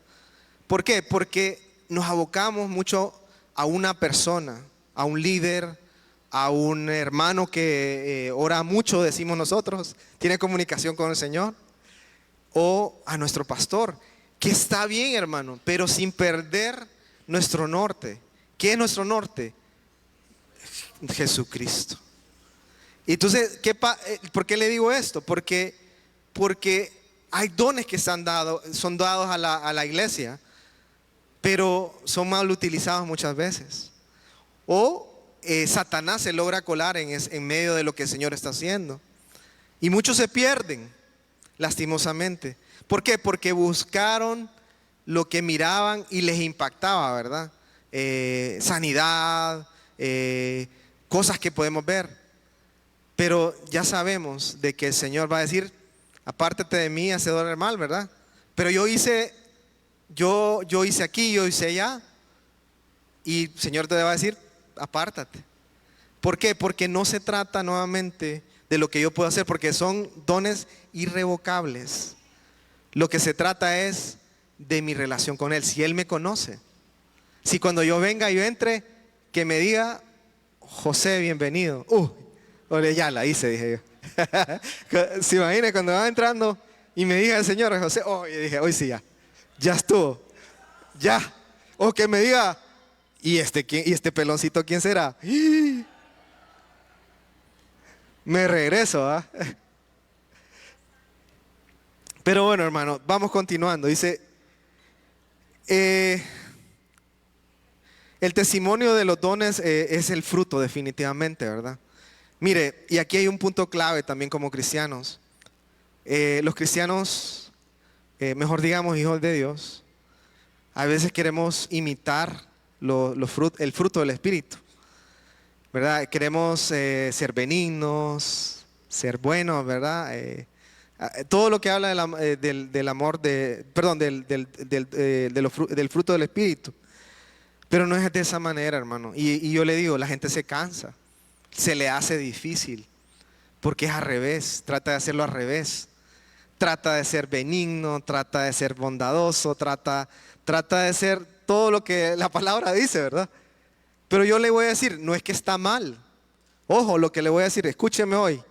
¿Por qué? Porque nos abocamos mucho a una persona, a un líder, a un hermano que ora mucho, decimos nosotros, tiene comunicación con el Señor, o a nuestro pastor, que está bien, hermano, pero sin perder nuestro norte. ¿Qué es nuestro norte? Jesucristo. Entonces, ¿por qué le digo esto? Porque hay dones que son dados a la iglesia, pero son mal utilizados muchas veces. O Satanás se logra colar en medio de lo que el Señor está haciendo. Y muchos se pierden, lastimosamente. ¿Por qué? Porque buscaron lo que miraban y les impactaba, ¿verdad? Sanidad, cosas que podemos ver. Pero ya sabemos de que el Señor va a decir, apártate de mí, hacedor del mal, ¿verdad? Pero yo hice aquí, yo hice allá. Y el Señor te va a decir, apártate. ¿Por qué? Porque no se trata nuevamente de lo que yo puedo hacer, porque son dones irrevocables. Lo que se trata es de mi relación con Él, si Él me conoce. Si cuando yo venga y yo entre, que me diga, José, bienvenido. Ole, ya la hice, dije yo. Se imagina cuando va entrando y me diga el Señor, José, yo dije, hoy sí ya estuvo, ya. O que me diga, ¿y este peloncito quién será? Me regreso, ¿ah? Pero bueno, hermano, vamos continuando. Dice, el testimonio de los dones es el fruto definitivamente, ¿verdad? Mire, y aquí hay un punto clave también como cristianos. Los cristianos, mejor digamos hijos de Dios, a veces queremos imitar el fruto del Espíritu, ¿verdad? Queremos ser benignos, ser buenos, ¿verdad? Todo lo que habla del amor, perdón, del fruto del Espíritu. Pero no es de esa manera, hermano. Y yo le digo, la gente se cansa, se le hace difícil, porque es al revés, trata de hacerlo al revés. Trata de ser benigno, trata de ser bondadoso, trata de ser todo lo que la palabra dice, ¿verdad? Pero yo le voy a decir, no es que está mal. Ojo, lo que le voy a decir, escúcheme hoy.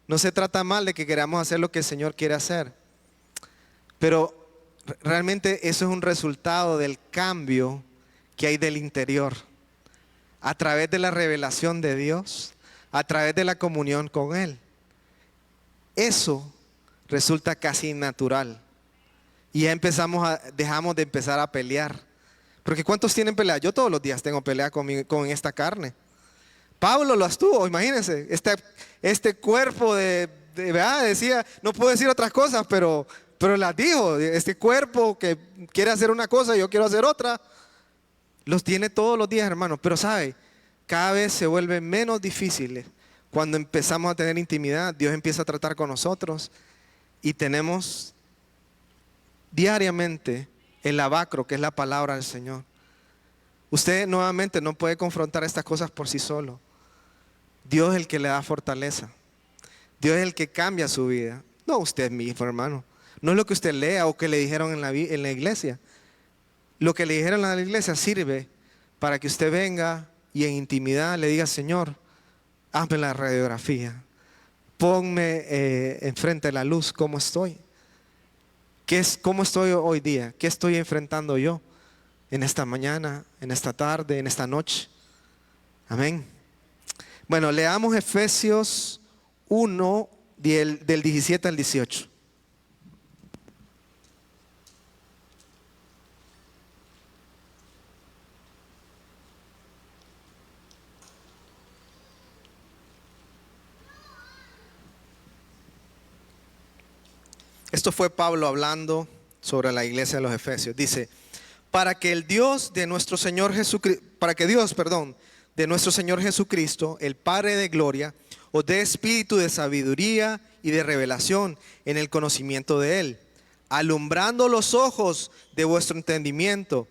No se trata mal de que queramos hacer lo que el Señor quiere hacer. Pero realmente eso es un resultado del cambio que hay del interior. A través de la revelación de Dios, a través de la comunión con Él. Eso resulta casi natural. Y ya dejamos de empezar a pelear. Porque ¿cuántos tienen pelea? Yo todos los días tengo pelea con esta carne. Pablo lo estuvo, imagínense. Este cuerpo ¿verdad? Decía, no puedo decir otras cosas, pero las dijo. Este cuerpo que quiere hacer una cosa, yo quiero hacer otra. Los tiene todos los días, hermanos. Pero sabe, cada vez se vuelve menos difícil. Cuando empezamos a tener intimidad, Dios empieza a tratar con nosotros. Y tenemos diariamente el lavacro, que es la palabra del Señor. Usted nuevamente no puede confrontar estas cosas por sí solo. Dios es el que le da fortaleza. Dios es el que cambia su vida. No usted mismo, hermano. No es lo que usted lea o que le dijeron en la iglesia. Lo que le dijeron en la iglesia sirve para que usted venga y en intimidad le diga, Señor, hazme la radiografía. Ponme enfrente de la luz cómo estoy. ¿Cómo estoy hoy día? ¿Qué estoy enfrentando yo en esta mañana, en esta tarde, en esta noche? Amén. Bueno, leamos Efesios 1 del 17 al 18. Esto fue Pablo hablando sobre la iglesia de los Efesios. Dice, para que Dios de nuestro Señor Jesucristo, el Padre de gloria, os dé espíritu de sabiduría y de revelación en el conocimiento de Él, alumbrando los ojos de vuestro entendimiento,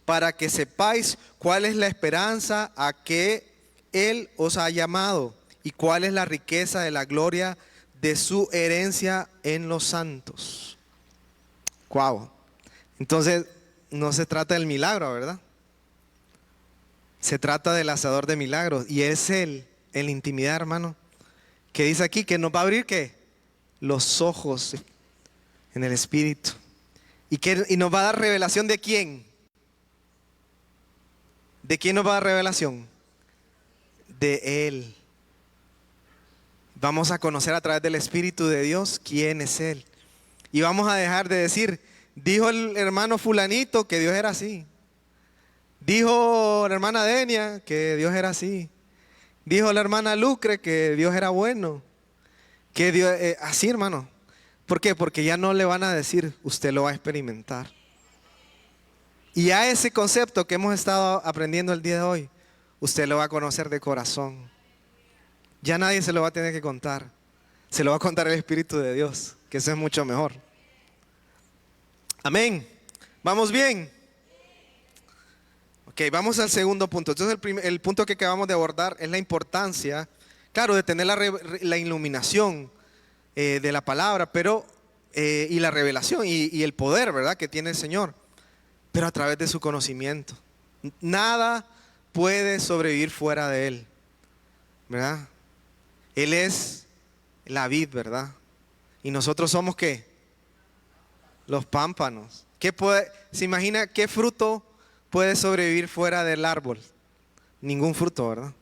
para que sepáis cuál es la esperanza a que Él os ha llamado y cuál es la riqueza de la gloria de su herencia en los santos. Wow. Entonces, no se trata del milagro, ¿verdad? Se trata del hacedor de milagros. Y es Él, en la intimidad, hermano, que dice aquí que nos va a abrir, ¿qué? Los ojos en el Espíritu. Y nos va a dar revelación de quién. ¿De quién nos va a dar revelación? De Él. Vamos a conocer a través del Espíritu de Dios quién es Él. Y vamos a dejar de decir, dijo el hermano fulanito que Dios era así. Dijo la hermana Denia que Dios era así. Dijo la hermana Lucre que Dios era bueno. Que Dios, así, hermano. ¿Por qué? Porque ya no le van a decir, usted lo va a experimentar. Y ya ese concepto que hemos estado aprendiendo el día de hoy, usted lo va a conocer de corazón. Ya nadie se lo va a tener que contar. Se lo va a contar el Espíritu de Dios, que eso es mucho mejor. Amén. ¿Vamos bien? Ok, vamos al segundo punto. Entonces el punto que acabamos de abordar es la importancia claro, de tener la iluminación de la palabra, pero y la revelación y el poder, ¿verdad?, que tiene el Señor, pero a través de su conocimiento. Nada puede sobrevivir fuera de Él, ¿verdad? Él es la vid, ¿verdad? Y nosotros somos ¿qué? Los pámpanos. ¿Se imagina qué fruto puede sobrevivir fuera del árbol? Ningún fruto, ¿verdad?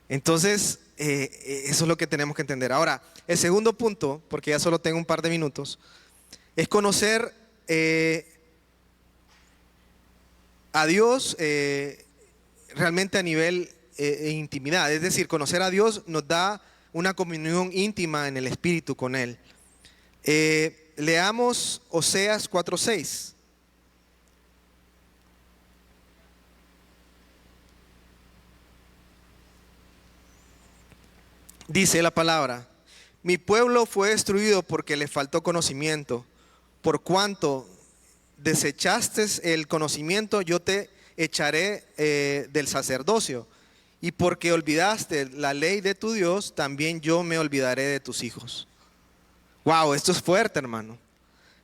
Entonces, eso es lo que tenemos que entender. Ahora, el segundo punto, porque ya solo tengo un par de minutos, es conocer a Dios realmente a nivel intimidad. Es decir, conocer a Dios nos da una comunión íntima en el Espíritu con Él. Leamos Oseas 4:6. Dice la palabra: mi pueblo fue destruido porque le faltó conocimiento. Por cuanto desechaste el conocimiento, yo te echaré del sacerdocio. Y porque olvidaste la ley de tu Dios, también yo me olvidaré de tus hijos. Wow, esto es fuerte, hermano.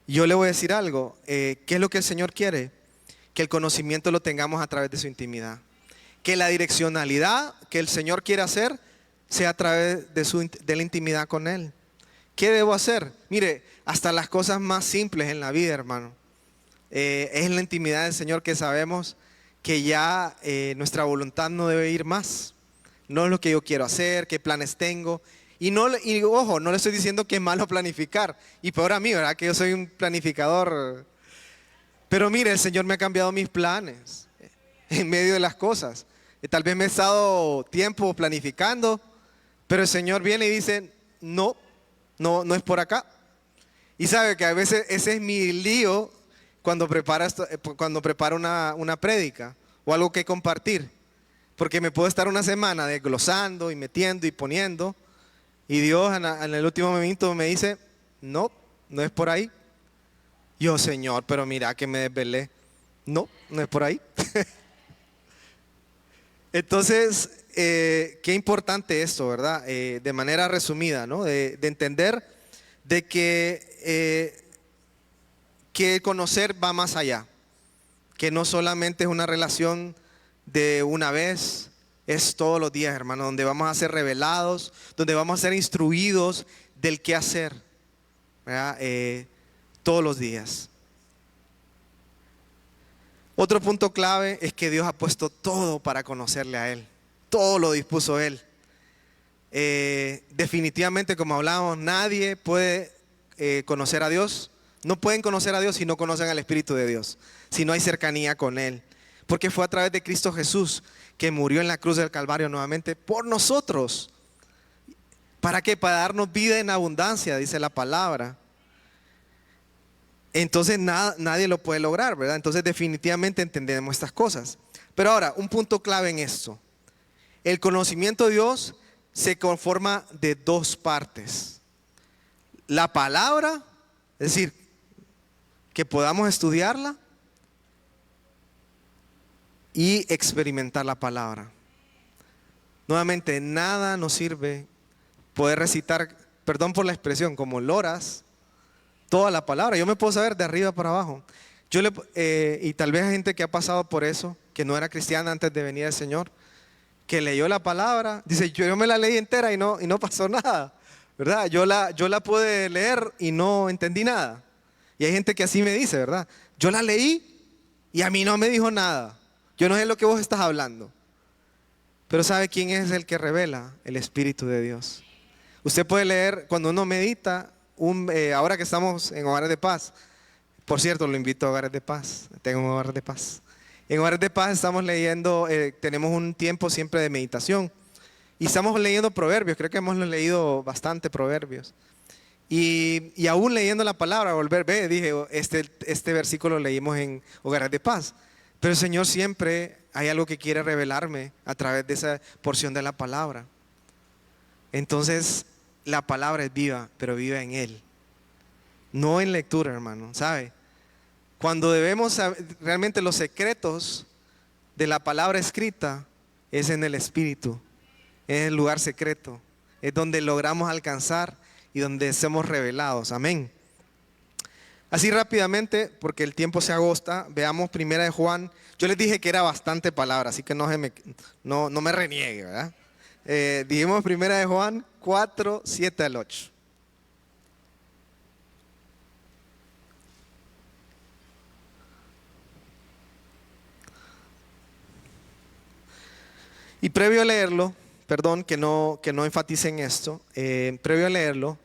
Yo le voy a decir algo. ¿Qué es lo que el Señor quiere? Que el conocimiento lo tengamos a través de su intimidad. Que la direccionalidad que el Señor quiere hacer sea a través de la intimidad con Él. ¿Qué debo hacer? Mire, hasta las cosas más simples en la vida, hermano. Es la intimidad del Señor que sabemos que ya nuestra voluntad no debe ir más. No es lo que yo quiero hacer, qué planes tengo. Y ojo, no le estoy diciendo que es malo planificar. Y peor a mí, ¿verdad? Que yo soy un planificador. Pero mire, el Señor me ha cambiado mis planes en medio de las cosas. Tal vez me he estado tiempo planificando, pero el Señor viene y dice, no es por acá. Y sabe que a veces ese es mi lío cuando preparo una prédica o algo que compartir. Porque me puedo estar una semana desglosando y metiendo y poniendo. Y Dios en el último momento me dice, no es por ahí. Yo, Señor, pero mira que me desvelé. No es por ahí. Entonces, qué importante esto, ¿verdad? De manera resumida, ¿no? De entender de que conocer va más allá. Que no solamente es una relación de una vez, es todos los días, hermano, donde vamos a ser revelados, donde vamos a ser instruidos del qué hacer, ¿verdad? Todos los días. Otro punto clave es que Dios ha puesto todo para conocerle a Él. Todo lo dispuso Él. Definitivamente, como hablábamos, nadie puede conocer a Dios. No pueden conocer a Dios si no conocen al Espíritu de Dios, si no hay cercanía con Él. Porque fue a través de Cristo Jesús que murió en la cruz del Calvario nuevamente por nosotros. ¿Para qué? Para darnos vida en abundancia, dice la palabra. Entonces nadie lo puede lograr, ¿verdad? Entonces definitivamente entendemos estas cosas. Pero ahora, un punto clave en esto. El conocimiento de Dios se conforma de dos partes. La palabra, es decir, que podamos estudiarla y experimentar la palabra. Nuevamente, nada nos sirve poder recitar, perdón por la expresión, como loras, toda la palabra. Yo me puedo saber de arriba para abajo. Y tal vez hay gente que ha pasado por eso, que no era cristiana antes de venir al Señor, que leyó la palabra, dice, yo me la leí entera y no pasó nada, ¿verdad? Yo la pude leer y no entendí nada. Y hay gente que así me dice, ¿verdad? Yo la leí y a mí no me dijo nada. Yo no sé lo que vos estás hablando. Pero ¿sabe quién es el que revela? El Espíritu de Dios. Usted puede leer, cuando uno medita, ahora que estamos en Hogares de Paz, por cierto, lo invito a Hogares de Paz, tengo un Hogar de Paz. En Hogares de Paz estamos leyendo, tenemos un tiempo siempre de meditación y estamos leyendo proverbios, creo que hemos leído bastante proverbios. Y aún leyendo la palabra, dije, este versículo lo leímos en Hogares de Paz, pero el Señor siempre hay algo que quiere revelarme a través de esa porción de la palabra. Entonces, la palabra es viva, pero viva en Él. No en lectura, hermano, ¿sabe? Cuando debemos saber, realmente los secretos de la palabra escrita es en el Espíritu. es el lugar secreto, es donde logramos alcanzar y donde somos revelados. Amén. Así rápidamente, porque el tiempo se agosta, veamos Primera de Juan. Yo les dije que era bastante palabra, así que no me reniegue, ¿verdad? Dijimos Primera de Juan 4, 7 al 8. Y previo a leerlo, perdón que no enfatice en esto, previo a leerlo,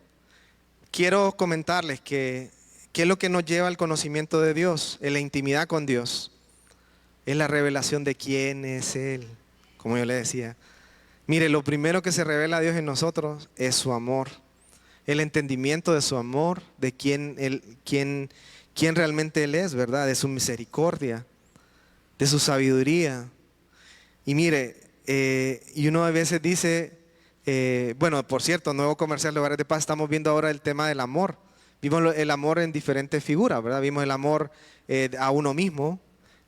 quiero comentarles que qué es lo que nos lleva al conocimiento de Dios, en la intimidad con Dios. Es la revelación de quién es Él, como yo le decía. Mire, lo primero que se revela a Dios en nosotros es su amor, el entendimiento de su amor, de quién realmente Él es, ¿verdad? De su misericordia, de su sabiduría. Y mire, y uno a veces dice, bueno, por cierto, nuevo comercial de Hogares de Paz, estamos viendo ahora el tema del amor. Vimos el amor en diferentes figuras, ¿verdad? Vimos el amor a uno mismo,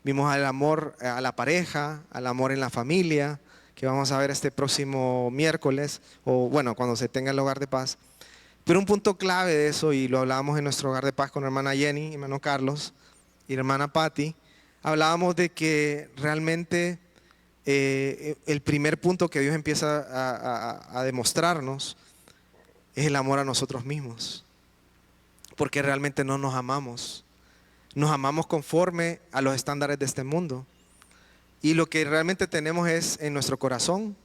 vimos el amor a la pareja, al amor en la familia, que vamos a ver este próximo miércoles, o bueno, cuando se tenga el Hogar de Paz. Pero un punto clave de eso, y lo hablábamos en nuestro Hogar de Paz con la hermana Jenny, hermano Carlos y la hermana Patty, hablábamos de que realmente el primer punto que Dios empieza a demostrarnos es el amor a nosotros mismos. Porque realmente no nos amamos. Nos amamos conforme a los estándares de este mundo. Y lo que realmente tenemos es en nuestro corazón,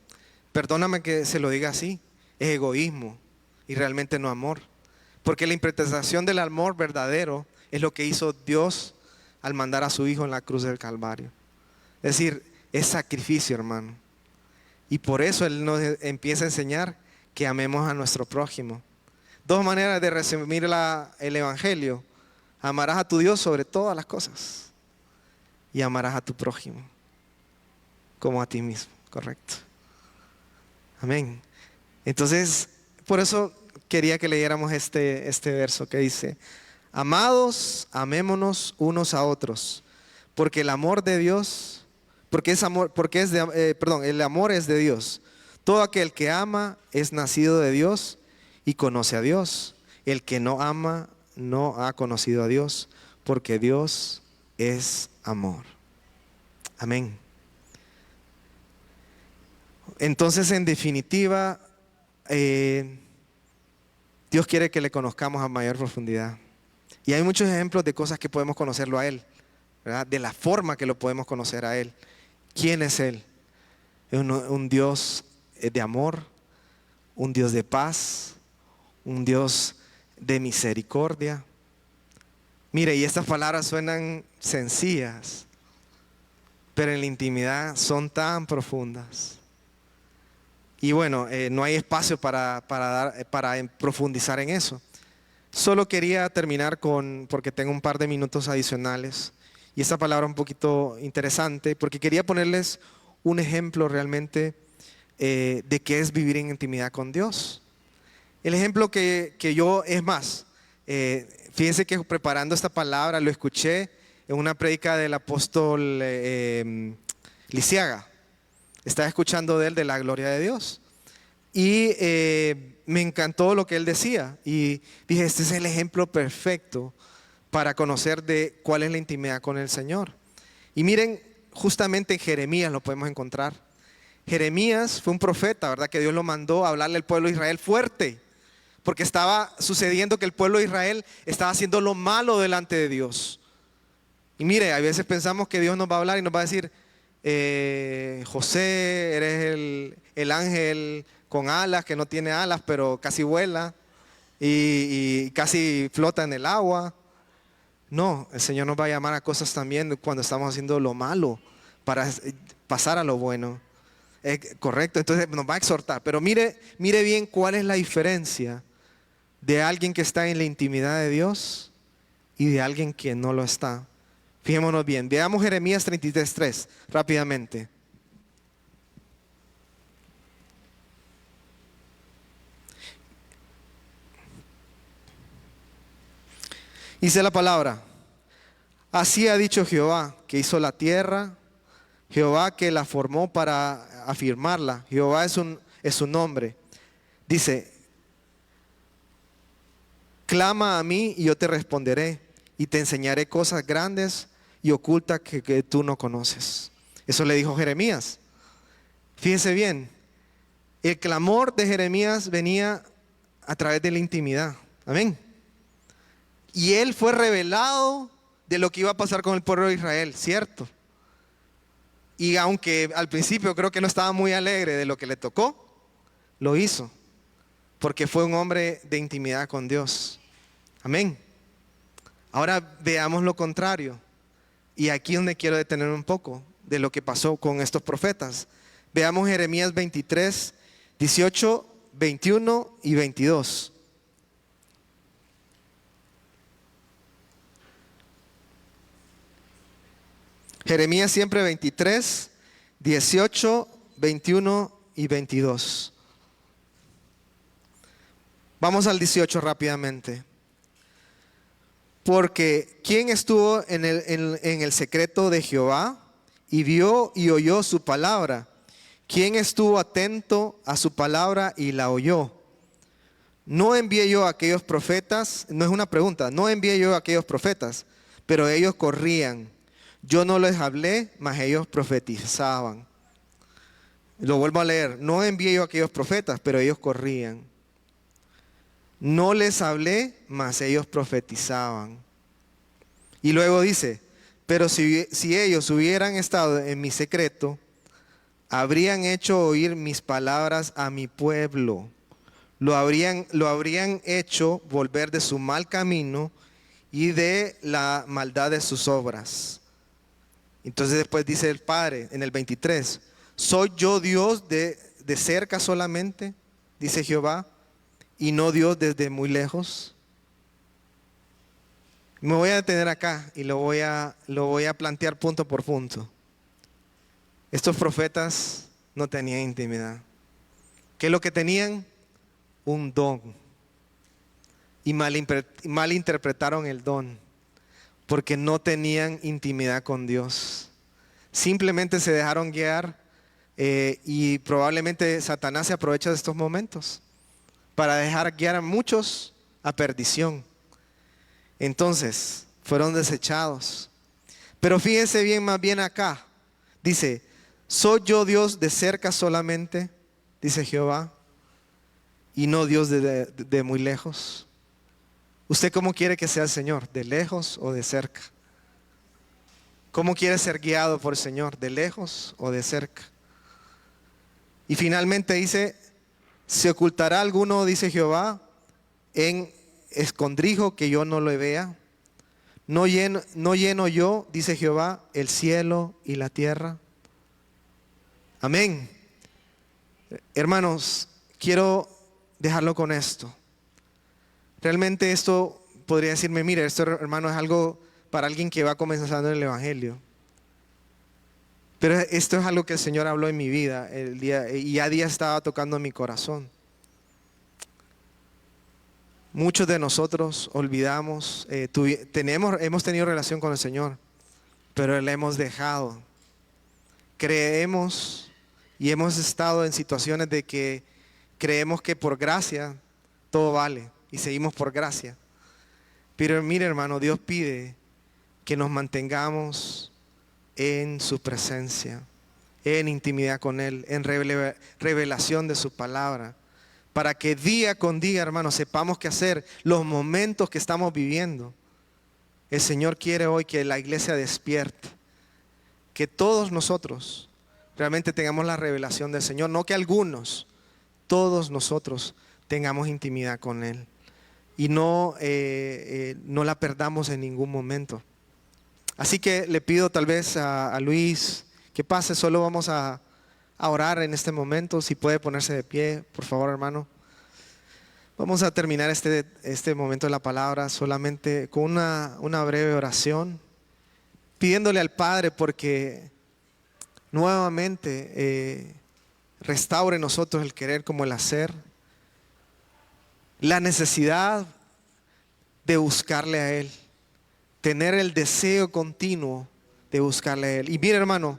perdóname que se lo diga así, es egoísmo y realmente no amor. Porque la interpretación del amor verdadero es lo que hizo Dios al mandar a su Hijo en la cruz del Calvario. Es decir, es sacrificio, hermano. Y por eso Él nos empieza a enseñar que amemos a nuestro prójimo. Dos maneras de resumir el Evangelio. Amarás a tu Dios sobre todas las cosas y amarás a tu prójimo como a ti mismo, correcto. Amén. Entonces, por eso quería que leyéramos este verso que dice: amados, amémonos unos a otros, porque el amor de Dios, el amor es de Dios. Todo aquel que ama es nacido de Dios y conoce a Dios. El que no ama no ha conocido a Dios, porque Dios es amor. Amén. Entonces, en definitiva, Dios quiere que le conozcamos a mayor profundidad. Y hay muchos ejemplos de cosas que podemos conocerlo a Él, ¿verdad? De la forma que lo podemos conocer a Él. ¿Quién es Él? Es un Dios de amor, un Dios de paz, un Dios de misericordia. Mire, y estas palabras suenan sencillas, pero en la intimidad son tan profundas. Y bueno, no hay espacio para profundizar en eso. Solo quería terminar porque tengo un par de minutos adicionales, y esta palabra un poquito interesante, porque quería ponerles un ejemplo realmente de qué es vivir en intimidad con Dios. El ejemplo que yo, es más, fíjense que preparando esta palabra lo escuché en una prédica del apóstol Lisiaga. Estaba escuchando de él, de la gloria de Dios. Y me encantó lo que él decía. Y dije, este es el ejemplo perfecto para conocer de cuál es la intimidad con el Señor. Y miren, justamente en Jeremías lo podemos encontrar. Jeremías fue un profeta, ¿verdad? Que Dios lo mandó a hablarle al pueblo de Israel fuerte. Porque estaba sucediendo que el pueblo de Israel estaba haciendo lo malo delante de Dios. Y mire, a veces pensamos que Dios nos va a hablar y nos va a decir: José, eres el ángel con alas, que no tiene alas, pero casi vuela y casi flota en el agua. No, el Señor nos va a llamar a cosas también cuando estamos haciendo lo malo para pasar a lo bueno. Correcto, entonces nos va a exhortar. Pero mire bien cuál es la diferencia de alguien que está en la intimidad de Dios y de alguien que no lo está. Fijémonos bien, veamos Jeremías 33:3 rápidamente. Dice la palabra: así ha dicho Jehová, que hizo la tierra, Jehová que la formó para afirmarla. Jehová es es su nombre. Dice, clama a mí y yo te responderé y te enseñaré cosas grandes y ocultas que tú no conoces. Eso le dijo Jeremías. Fíjese bien, el clamor de Jeremías venía a través de la intimidad. Amén. Y él fue revelado de lo que iba a pasar con el pueblo de Israel, ¿cierto? Y aunque al principio creo que no estaba muy alegre de lo que le tocó, lo hizo, porque fue un hombre de intimidad con Dios. Amén. Ahora veamos lo contrario. Y aquí es donde quiero detener un poco de lo que pasó con estos profetas. Veamos Jeremías 23, 18, 21 y 22. Jeremías siempre 23, 18, 21 y 22. Vamos al 18 rápidamente. Porque ¿quién estuvo en el secreto de Jehová y vio y oyó su palabra? ¿Quién estuvo atento a su palabra y la oyó? No envié yo a aquellos profetas, no es una pregunta, no envié yo a aquellos profetas, pero ellos corrían. Yo no les hablé, mas ellos profetizaban. Lo vuelvo a leer, no envié yo a aquellos profetas, pero ellos corrían. No les hablé, mas ellos profetizaban. Y luego dice, pero si ellos hubieran estado en mi secreto, habrían hecho oír mis palabras a mi pueblo. Lo habrían hecho volver de su mal camino y de la maldad de sus obras. Entonces después dice el Padre en el 23, ¿soy yo Dios de cerca solamente? Dice Jehová, y no Dios desde muy lejos. Me voy a detener acá y lo voy a plantear punto por punto. Estos profetas no tenían intimidad. ¿Qué es lo que tenían? Un don. Y malinterpretaron el don, porque no tenían intimidad con Dios. Simplemente se dejaron guiar y probablemente Satanás se aprovecha de estos momentos para dejar guiar a muchos a perdición. Entonces, fueron desechados. Pero fíjense bien, más bien acá. Dice, ¿soy yo Dios de cerca solamente? Dice Jehová, y no Dios de muy lejos. ¿Usted cómo quiere que sea el Señor? ¿De lejos o de cerca? ¿Cómo quiere ser guiado por el Señor? ¿De lejos o de cerca? Y finalmente dice, ¿se ocultará alguno, dice Jehová, en escondrijo que yo no lo vea? ¿No lleno yo, dice Jehová, el cielo y la tierra? Amén. Hermanos, quiero dejarlo con esto. Realmente esto podría decirme, mire, esto, hermano, es algo para alguien que va comenzando en el Evangelio. Pero esto es algo que el Señor habló en mi vida y a día estaba tocando mi corazón. Muchos de nosotros olvidamos, hemos tenido relación con el Señor, pero le hemos dejado. Creemos y hemos estado en situaciones de que creemos que por gracia todo vale y seguimos por gracia. Pero mire, hermano, Dios pide que nos mantengamos en su presencia, en intimidad con Él, en revelación de su palabra, para que día con día, hermano, sepamos qué hacer los momentos que estamos viviendo. El Señor quiere hoy que la iglesia despierte, que todos nosotros realmente tengamos la revelación del Señor, no que algunos, todos nosotros tengamos intimidad con Él y no la perdamos en ningún momento. Así que le pido tal vez a Luis que pase, solo vamos a orar en este momento. Si puede ponerse de pie, por favor, hermano. Vamos a terminar este momento de la palabra solamente con una breve oración, pidiéndole al Padre porque nuevamente restaure en nosotros el querer como el hacer, la necesidad de buscarle a Él, tener el deseo continuo de buscarle a Él. Y mire, hermano,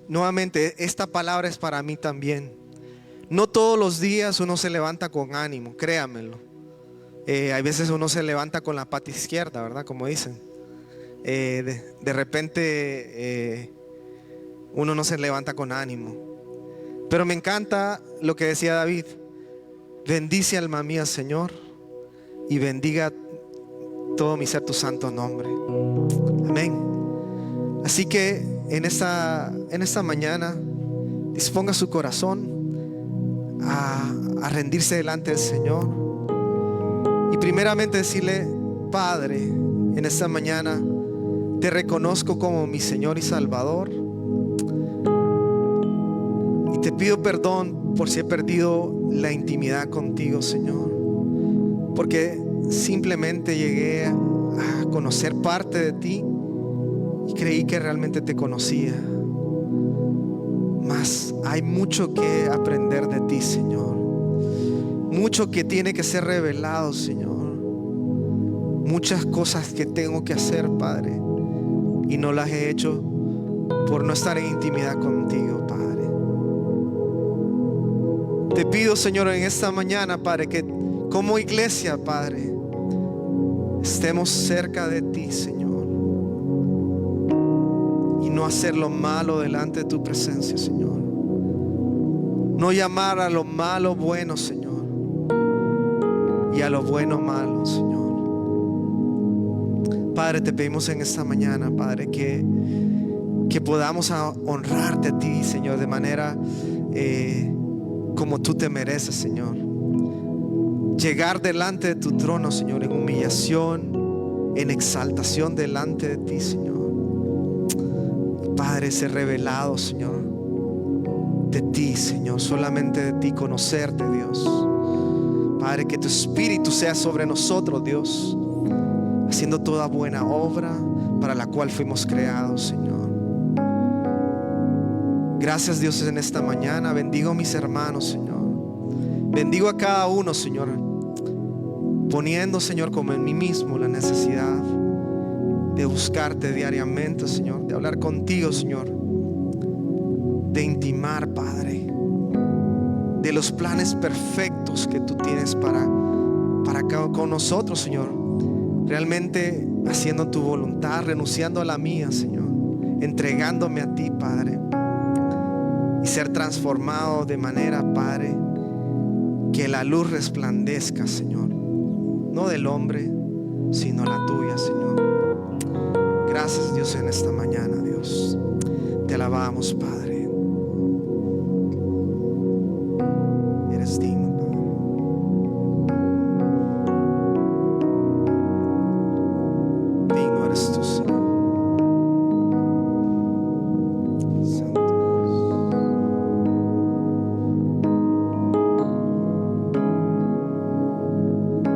nuevamente esta palabra es para mí también. No todos los días uno se levanta con ánimo, créamelo. Hay veces uno se levanta con la pata izquierda, ¿verdad? Como dicen. De repente uno no se levanta con ánimo. Pero me encanta lo que decía David: bendice alma mía, Señor, y bendiga todo mi ser tu santo nombre. Amén. Así que en esta mañana disponga su corazón a rendirse delante del Señor y primeramente decirle: Padre, en esta mañana te reconozco como mi Señor y Salvador, y te pido perdón por si he perdido la intimidad contigo, Señor, porque simplemente llegué a conocer parte de ti y creí que realmente te conocía. Mas hay mucho que aprender de ti, Señor. Mucho que tiene que ser revelado, Señor. Muchas cosas que tengo que hacer, Padre, y no las he hecho por no estar en intimidad contigo, Padre. Te pido, Señor, en esta mañana, Padre, que como iglesia, Padre, estemos cerca de ti, Señor, y no hacer lo malo delante de tu presencia, Señor. No llamar a lo malo bueno, Señor, y a lo bueno malo, Señor. Padre, te pedimos en esta mañana, Padre, que podamos honrarte a ti, Señor, de manera como tú te mereces, Señor. Llegar delante de tu trono, Señor, en humillación, en exaltación delante de ti, Señor. Padre, ser revelado, Señor, de ti, Señor, solamente de ti, conocerte, Dios. Padre, que tu Espíritu sea sobre nosotros, Dios, haciendo toda buena obra para la cual fuimos creados, Señor. Gracias, Dios, en esta mañana. Bendigo a mis hermanos, Señor. Bendigo a cada uno, Señor, poniendo, Señor, como en mí mismo la necesidad de buscarte diariamente, Señor, de hablar contigo, Señor, de intimar, Padre, de los planes perfectos que tú tienes para con nosotros, Señor. Realmente haciendo tu voluntad, renunciando a la mía, Señor, entregándome a ti, Padre, y ser transformado de manera, Padre, que la luz resplandezca, Señor, no del hombre, sino la tuya, Señor. Gracias, Dios, en esta mañana, Dios. Te alabamos, Padre. Eres digno, Padre. Digno eres tú, Señor. Santo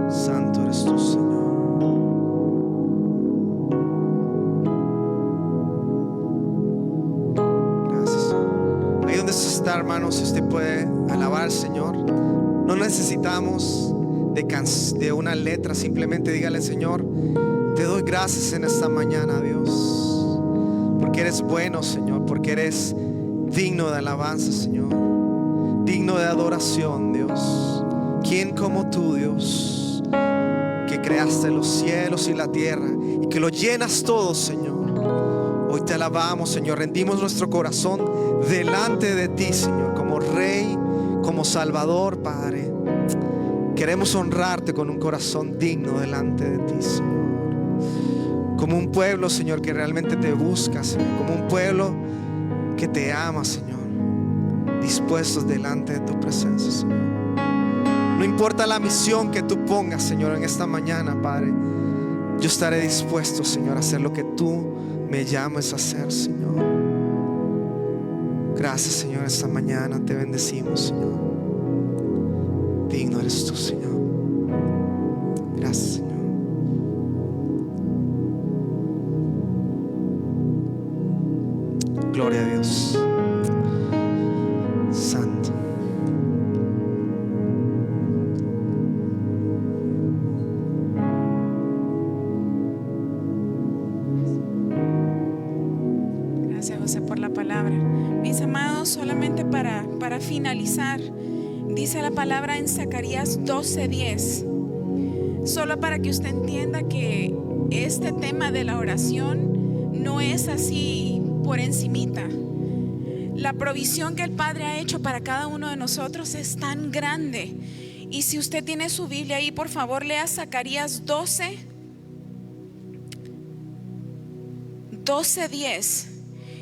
Dios. Santo eres tú, Señor. Hermanos, si usted puede alabar al Señor, no necesitamos de una letra, simplemente dígale: Señor, te doy gracias en esta mañana, Dios, porque eres bueno, Señor, porque eres digno de alabanza, Señor, digno de adoración, Dios. ¿Quién como tú, Dios, que creaste los cielos y la tierra y que lo llenas todo, Señor? Hoy te alabamos, Señor, rendimos nuestro corazón delante de ti, Señor, como Rey, como Salvador, Padre. Queremos honrarte con un corazón digno delante de ti, Señor. Como un pueblo, Señor, que realmente te busca, Señor. Como un pueblo que te ama, Señor. Dispuestos delante de tu presencia, Señor. No importa la misión que tú pongas, Señor, en esta mañana, Padre. Yo estaré dispuesto, Señor, a hacer lo que tú me llames a hacer, Señor. Gracias, Señor, esta mañana te bendecimos, Señor. Digno eres tú, Señor. Gracias, Señor. Gloria a Dios. Santo. Gracias, José, por la palabra. Mis amados, solamente para finalizar, Dice la palabra en Zacarías 12:10. Solo para que usted entienda que este tema de la oración no es así por encimita. La provisión que el Padre ha hecho para cada uno de nosotros es tan grande. Y si usted tiene su Biblia ahí, por favor lea Zacarías 12:10.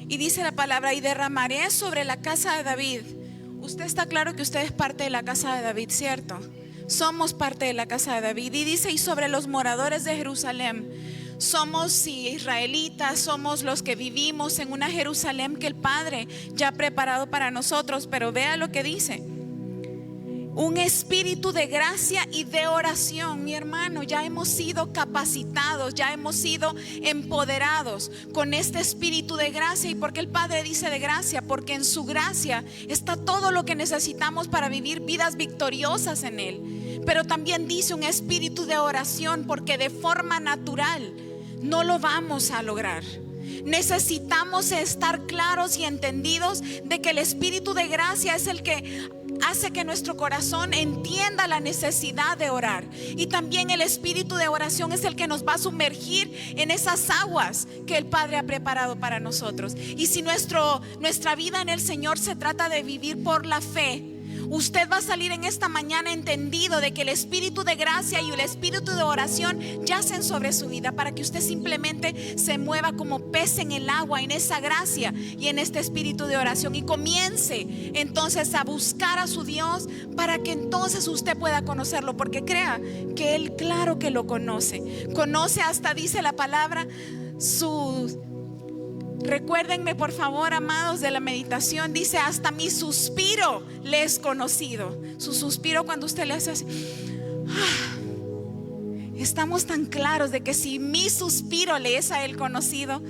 Y dice la palabra: y derramaré sobre la casa de David. Usted está claro que usted es parte de la casa de David, ¿cierto? Somos parte de la casa de David. Y dice: y sobre los moradores de Jerusalén. Somos israelitas, somos los que vivimos en una Jerusalén que el Padre ya ha preparado para nosotros. Pero vea lo que dice: un espíritu de gracia y de oración. Mi hermano, ya hemos sido capacitados, ya hemos sido empoderados con este espíritu de gracia. ¿Y por qué el Padre dice de gracia? Porque en su gracia está todo lo que necesitamos para vivir vidas victoriosas en Él. Pero también dice un espíritu de oración, porque de forma natural no lo vamos a lograr. Necesitamos estar claros y entendidos de que el espíritu de gracia es el que hace que nuestro corazón entienda la necesidad de orar. Y también el espíritu de oración es el que nos va a sumergir en esas aguas que el Padre ha preparado para nosotros. Y si nuestra vida en el Señor se trata de vivir por la fe, usted va a salir en esta mañana entendido de que el espíritu de gracia y el espíritu de oración yacen sobre su vida, para que usted simplemente se mueva como pez en el agua, en esa gracia y en este espíritu de oración, y comience entonces a buscar a su Dios, para que entonces usted pueda conocerlo. Porque crea que Él, claro que lo conoce. Conoce hasta, dice la palabra, recuérdenme por favor, amados, de la meditación. Dice: hasta mi suspiro le es conocido. Su suspiro, cuando usted le hace así, estamos tan claros de que si mi suspiro le es a Él conocido,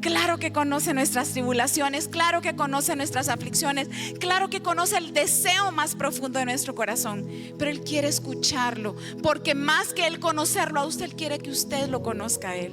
claro que conoce nuestras tribulaciones, claro que conoce nuestras aflicciones, claro que conoce el deseo más profundo de nuestro corazón. Pero Él quiere escucharlo, porque más que Él conocerlo a usted, Él quiere que usted lo conozca a Él.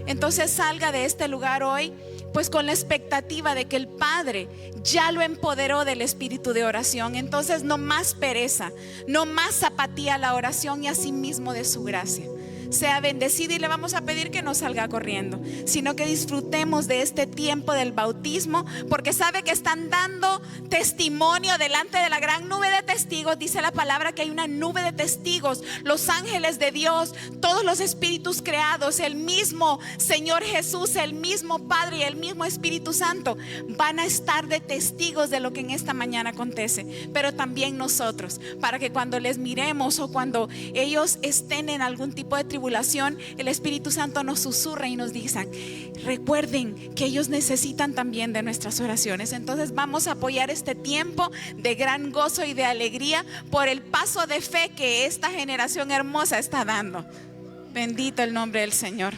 Entonces salga de este lugar hoy pues con la expectativa de que el Padre ya lo empoderó del espíritu de oración. Entonces no más pereza, no más apatía a la oración, y asimismo de su gracia. Sea bendecido, y le vamos a pedir que no salga corriendo, sino que disfrutemos de este tiempo del bautismo, porque sabe que están dando testimonio delante de la gran nube de testigos. Dice la palabra que hay una nube de testigos, los ángeles de Dios, todos los espíritus creados, el mismo Señor Jesús, el mismo Padre y el mismo Espíritu Santo van a estar de testigos de lo que en esta mañana acontece. Pero también nosotros, para que cuando les miremos o cuando ellos estén en algún tipo de tribulación, el Espíritu Santo nos susurra y nos dice: recuerden que ellos necesitan también de nuestras oraciones. Entonces vamos a apoyar este tiempo de gran gozo y de alegría por el paso de fe que esta generación hermosa está dando. Bendito el nombre del Señor.